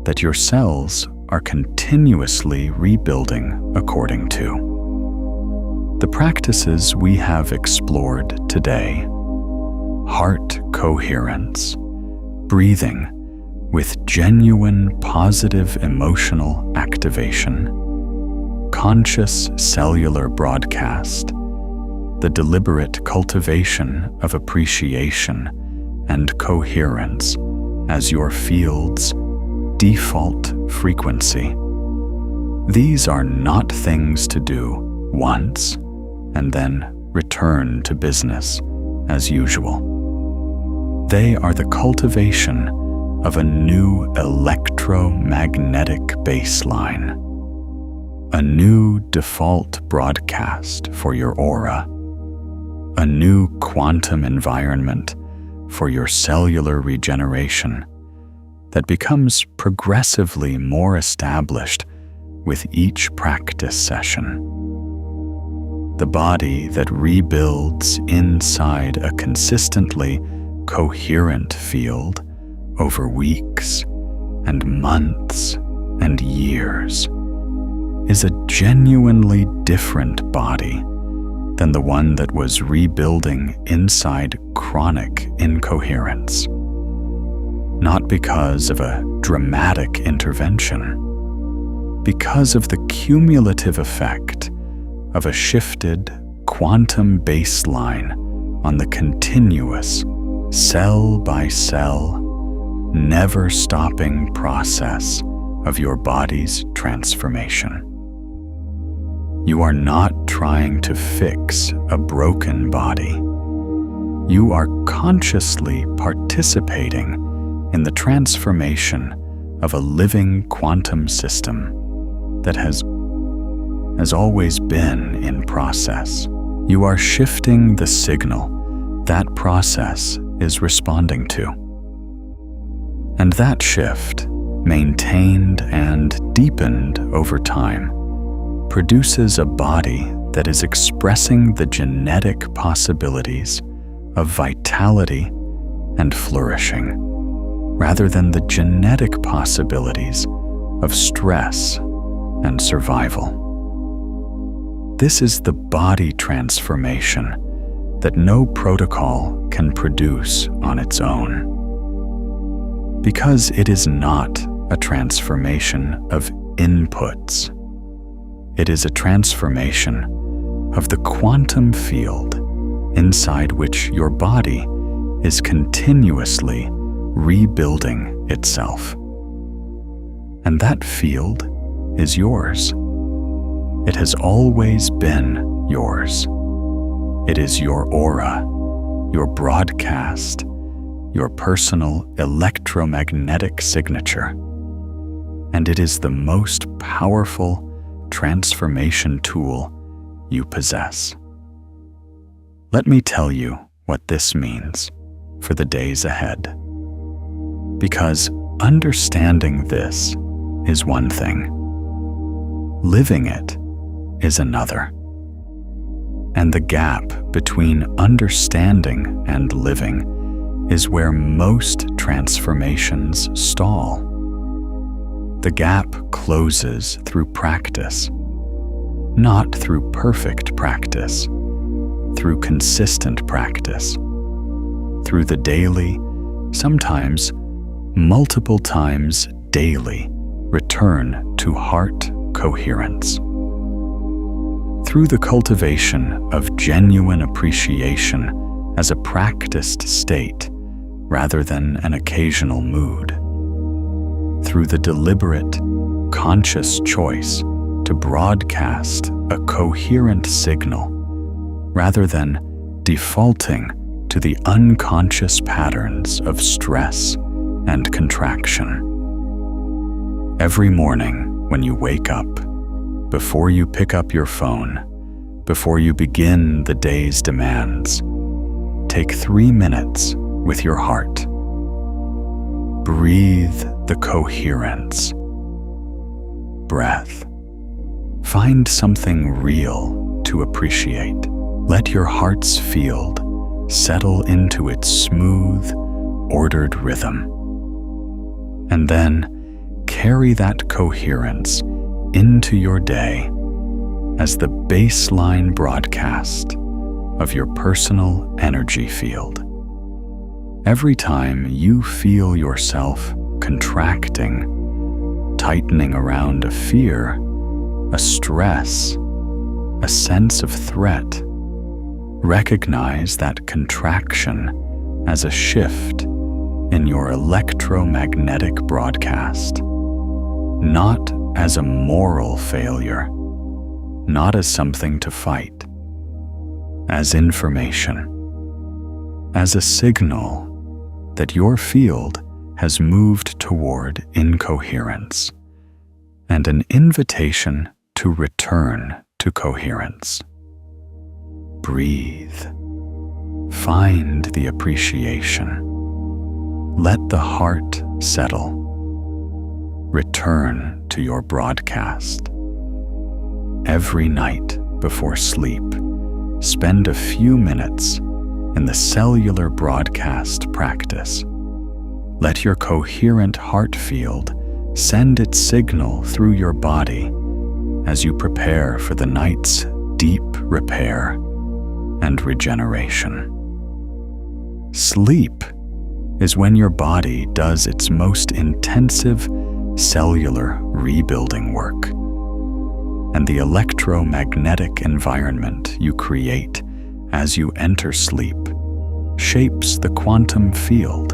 S1: that your cells are continuously rebuilding according to. The practices we have explored today: heart coherence, breathing with genuine positive emotional activation, conscious cellular broadcast, the deliberate cultivation of appreciation and coherence as your field's default frequency. These are not things to do once and then return to business as usual. They are the cultivation of a new electromagnetic baseline, a new default broadcast for your aura, a new quantum environment for your cellular regeneration that becomes progressively more established with each practice session. The body that rebuilds inside a consistently coherent field over weeks and months and years is a genuinely different body than the one that was rebuilding inside chronic incoherence. Not because of a dramatic intervention, because of the cumulative effect of a shifted quantum baseline on the continuous, cell-by-cell, never-stopping process of your body's transformation. You are not trying to fix a broken body. You are consciously participating in the transformation of a living quantum system that has always been in process. You are shifting the signal that process is responding to. And that shift, maintained and deepened over time, produces a body that is expressing the genetic possibilities of vitality and flourishing, rather than the genetic possibilities of stress and survival. This is the body transformation that no protocol can produce on its own. Because it is not a transformation of inputs. It is a transformation of the quantum field inside which your body is continuously rebuilding itself. And that field is yours. It has always been yours. It is your aura, your broadcast, your personal electromagnetic signature. And it is the most powerful transformation tool you possess. Let me tell you what this means for the days ahead. Because understanding this is one thing. Living it is another. And the gap between understanding and living is where most transformations stall. The gap closes through practice, not through perfect practice, through consistent practice, through the daily, sometimes multiple times daily, return to heart coherence. Through the cultivation of genuine appreciation as a practiced state rather than an occasional mood. Through the deliberate, conscious choice to broadcast a coherent signal rather than defaulting to the unconscious patterns of stress and contraction. Every morning when you wake up, before you pick up your phone, before you begin the day's demands, take 3 minutes with your heart. Breathe the coherence. Breath. Find something real to appreciate. Let your heart's field settle into its smooth, ordered rhythm. And then carry that coherence into your day as the baseline broadcast of your personal energy field. Every time you feel yourself contracting, tightening around a fear, a stress, a sense of threat, recognize that contraction as a shift in your electromagnetic broadcast, not as a moral failure, not as something to fight, as information, as a signal that your field has moved toward incoherence, and an invitation to return to coherence. Breathe. Find the appreciation. Let the heart settle. Return to your broadcast. every night before sleep, spend a few minutes in the cellular broadcast practice. Let your coherent heart field send its signal through your body as you prepare for the night's deep repair and regeneration. Sleep is when your body does its most intensive cellular rebuilding work, and the electromagnetic environment you create as you enter sleep shapes the quantum field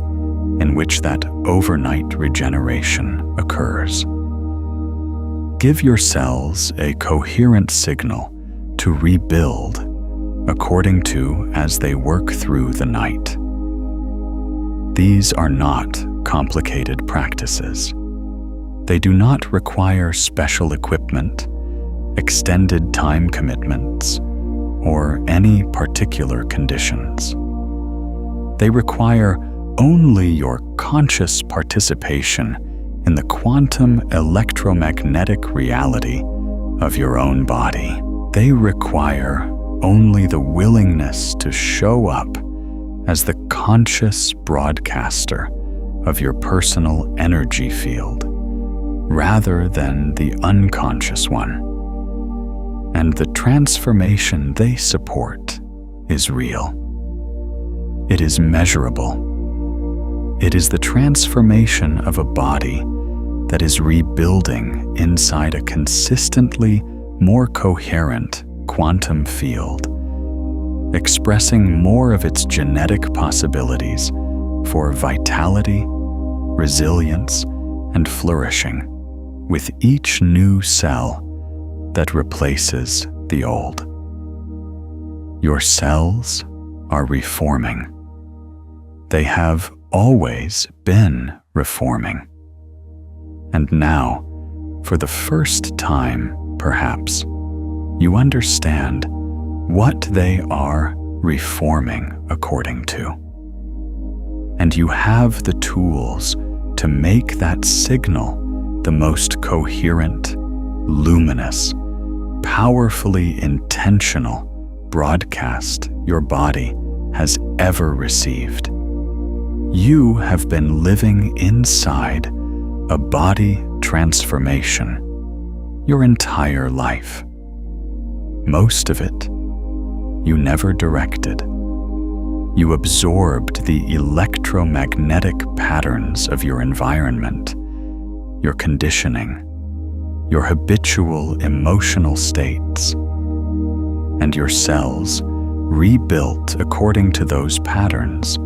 S1: in which that overnight regeneration occurs. Give your cells a coherent signal to rebuild according to as they work through the night. These are not complicated practices. They do not require special equipment, extended time commitments, or any particular conditions. They require only your conscious participation in the quantum electromagnetic reality of your own body. They require only the willingness to show up as the conscious broadcaster of your personal energy field, rather than the unconscious one. And the transformation they support is real. It is measurable. It is the transformation of a body that is rebuilding inside a consistently more coherent quantum field, expressing more of its genetic possibilities for vitality, resilience, and flourishing with each new cell that replaces the old. Your cells are reforming. They have always been reforming. And now, for the first time, perhaps, you understand what they are reforming according to. And you have the tools to make that signal the most coherent, luminous, powerfully intentional broadcast your body has ever received. You have been living inside a body transformation your entire life. Most of it you never directed. You absorbed the electromagnetic patterns of your environment, your conditioning, your habitual emotional states, and your cells rebuilt according to those patterns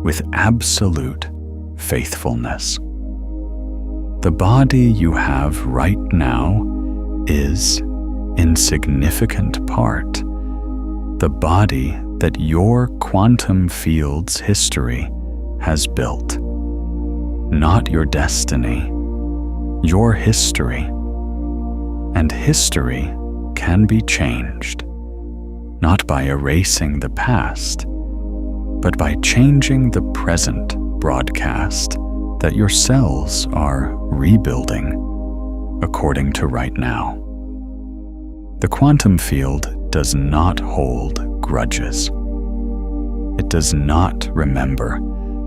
S1: with absolute faithfulness. The body you have right now is, in significant part, the body that your quantum field's history has built. Not your destiny, your history. And history can be changed, not by erasing the past, but by changing the present broadcast that your cells are rebuilding according to right now. The quantum field does not hold grudges. It does not remember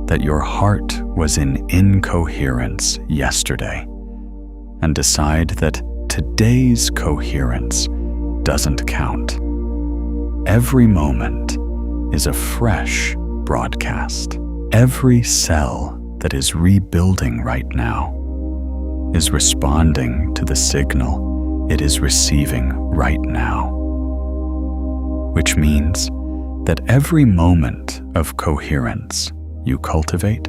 S1: that your heart was in incoherence yesterday and decide that today's coherence doesn't count. Every moment is a fresh broadcast. Every cell that is rebuilding right now is responding to the signal it is receiving right now, which means that every moment of coherence you cultivate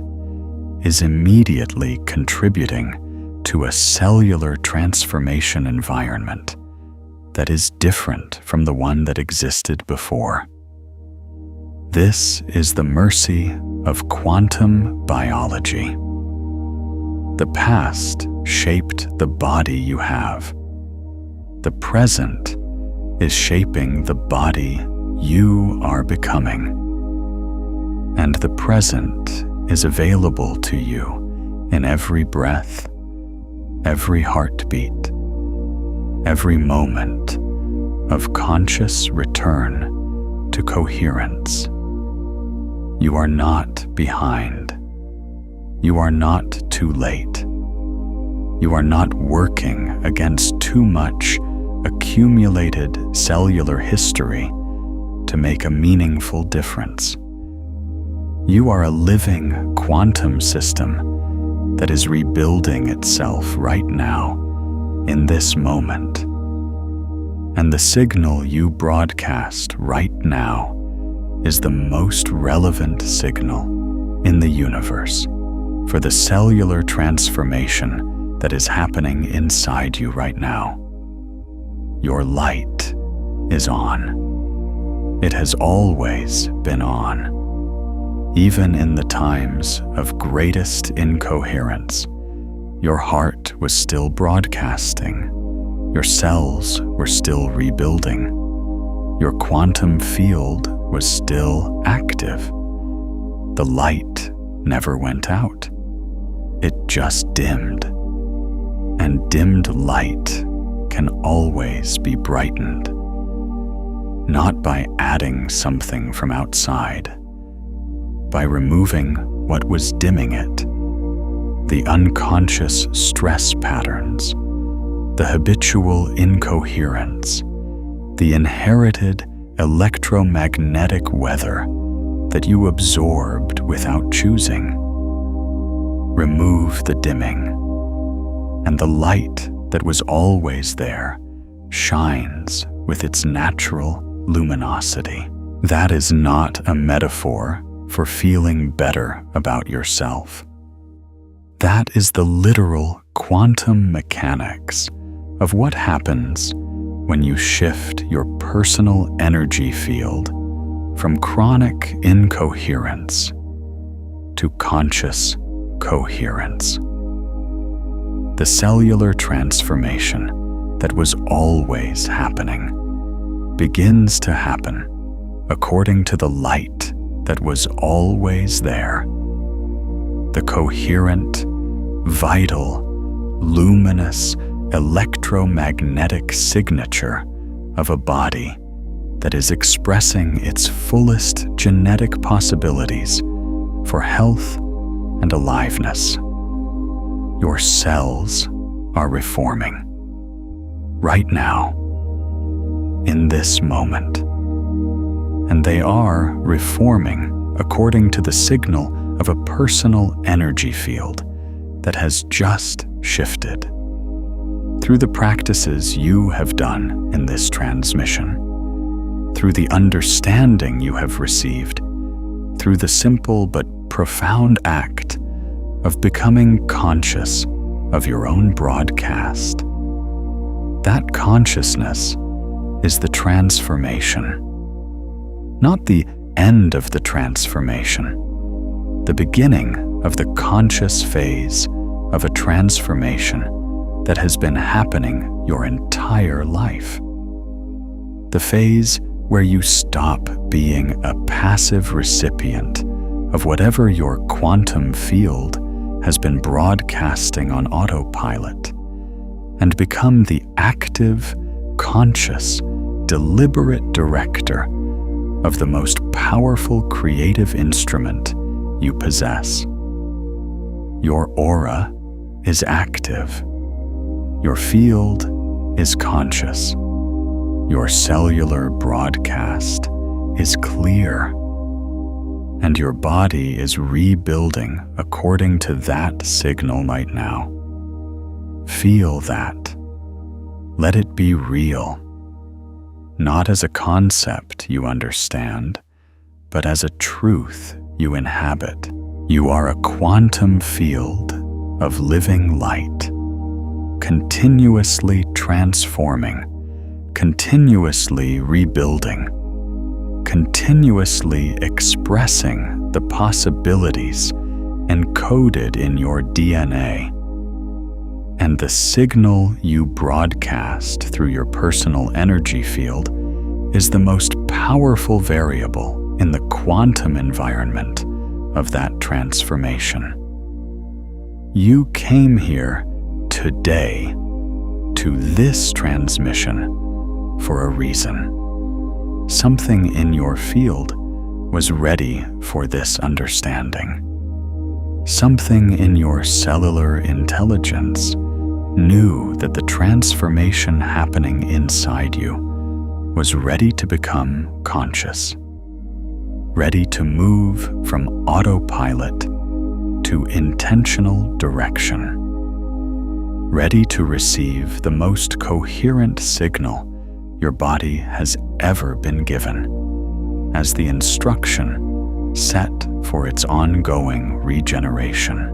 S1: is immediately contributing to a cellular transformation environment that is different from the one that existed before. This is the mercy of quantum biology. The past shaped the body you have. The present is shaping the body you are becoming. And the present is available to you in every breath, every heartbeat, every moment of conscious return to coherence. You are not behind. You are not too late. You are not working against too much accumulated cellular history to make a meaningful difference. You are a living quantum system that is rebuilding itself right now, in this moment. And the signal you broadcast right now is the most relevant signal in the universe for the cellular transformation that is happening inside you right now. Your light is on. It has always been on. Even in the times of greatest incoherence, your heart was still broadcasting. Your cells were still rebuilding. Your quantum field was still active. The light never went out. It just dimmed. And dimmed light can always be brightened. Not by adding something from outside, by removing what was dimming it. The unconscious stress patterns, the habitual incoherence, the inherited electromagnetic weather that you absorbed without choosing. Remove the dimming, and the light that was always there shines with its natural luminosity. That is not a metaphor for feeling better about yourself. That is the literal quantum mechanics of what happens when you shift your personal energy field from chronic incoherence to conscious coherence. The cellular transformation that was always happening begins to happen according to the light that was always there. The coherent, vital, luminous, electromagnetic signature of a body that is expressing its fullest genetic possibilities for health and aliveness. Your cells are reforming right now, in this moment. And they are reforming according to the signal of a personal energy field that has just shifted. Through the practices you have done in this transmission, through the understanding you have received, through the simple but profound act of becoming conscious of your own broadcast. That consciousness is the transformation, not the end of the transformation, the beginning of the conscious phase of a transformation that has been happening your entire life. The phase where you stop being a passive recipient of whatever your quantum field has been broadcasting on autopilot and become the active, conscious, deliberate director of the most powerful creative instrument you possess. Your aura is active. Your field is conscious. Your cellular broadcast is clear. And your body is rebuilding according to that signal right now. Feel that. Let it be real. Not as a concept you understand, but as a truth you inhabit. You are a quantum field of living light, continuously transforming, continuously rebuilding, continuously expressing the possibilities encoded in your DNA. And the signal you broadcast through your personal energy field is the most powerful variable in the quantum environment of that transformation. You came here today to this transmission for a reason. Something in your field was ready for this understanding. Something in your cellular intelligence knew that the transformation happening inside you was ready to become conscious, ready to move from autopilot to intentional direction, ready to receive the most coherent signal your body has ever been given, as the instruction set for its ongoing regeneration.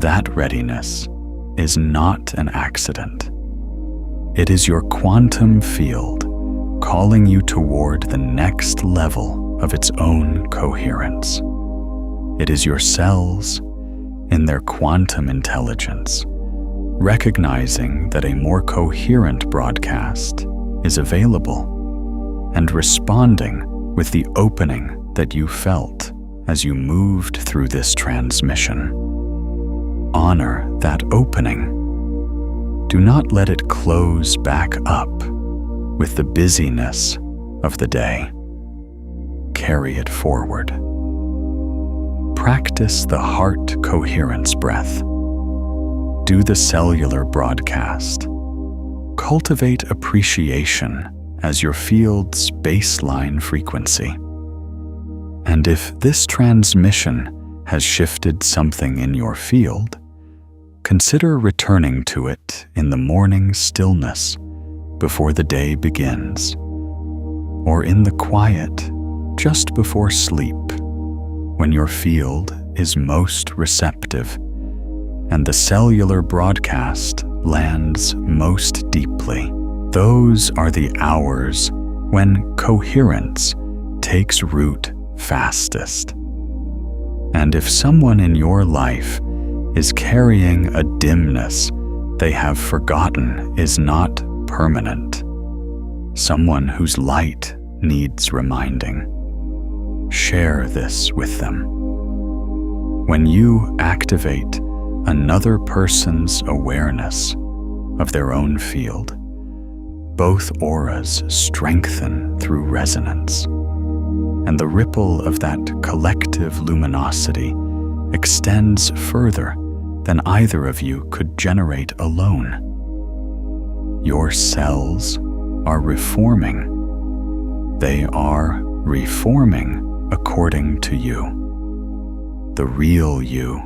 S1: That readiness is not an accident. It is your quantum field calling you toward the next level of its own coherence. It is your cells, in their quantum intelligence, recognizing that a more coherent broadcast is available and responding with the opening that you felt as you moved through this transmission. Honor that opening. Do not let it close back up with the busyness of the day. Carry it forward. Practice the heart coherence breath. Do the cellular broadcast. Cultivate appreciation as your field's baseline frequency. And if this transmission has shifted something in your field, consider returning to it in the morning stillness before the day begins, or in the quiet just before sleep, when your field is most receptive and the cellular broadcast lands most deeply. Those are the hours when coherence takes root fastest. And if someone in your life is carrying a dimness they have forgotten is not permanent, someone whose light needs reminding, share this with them. When you activate another person's awareness of their own field, both auras strengthen through resonance, and the ripple of that collective luminosity extends further than either of you could generate alone. Your cells are reforming. They are reforming according to you. The real you,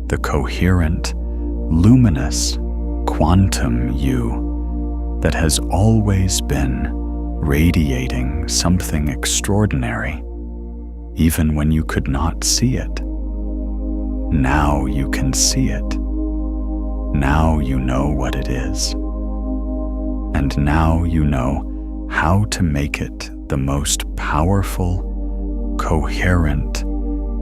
S1: the coherent, luminous, quantum you that has always been radiating something extraordinary, even when you could not see it. Now you can see it. Now you know what it is. And now you know how to make it the most powerful, coherent,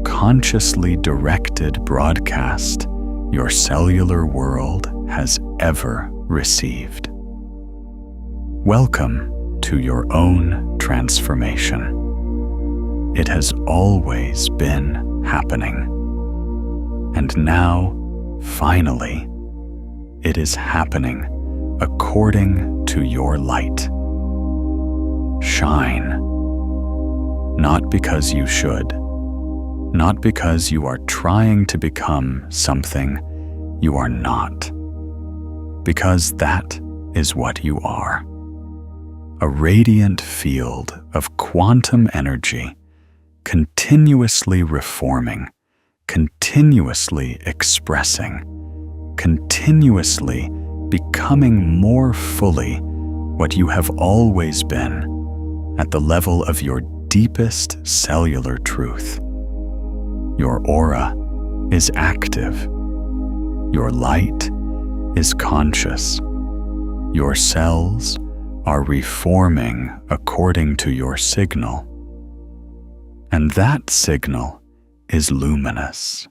S1: consciously directed broadcast your cellular world has ever received. Welcome to your own transformation. It has always been happening. And now, finally, it is happening according to your light. Shine. Not because you should, not because you are trying to become something you are not, because that is what you are. A radiant field of quantum energy, continuously reforming, continuously expressing, continuously becoming more fully what you have always been at the level of your deepest cellular truth. Your aura is active. Your light is conscious. Your cells are reforming according to your signal. And that signal is luminous.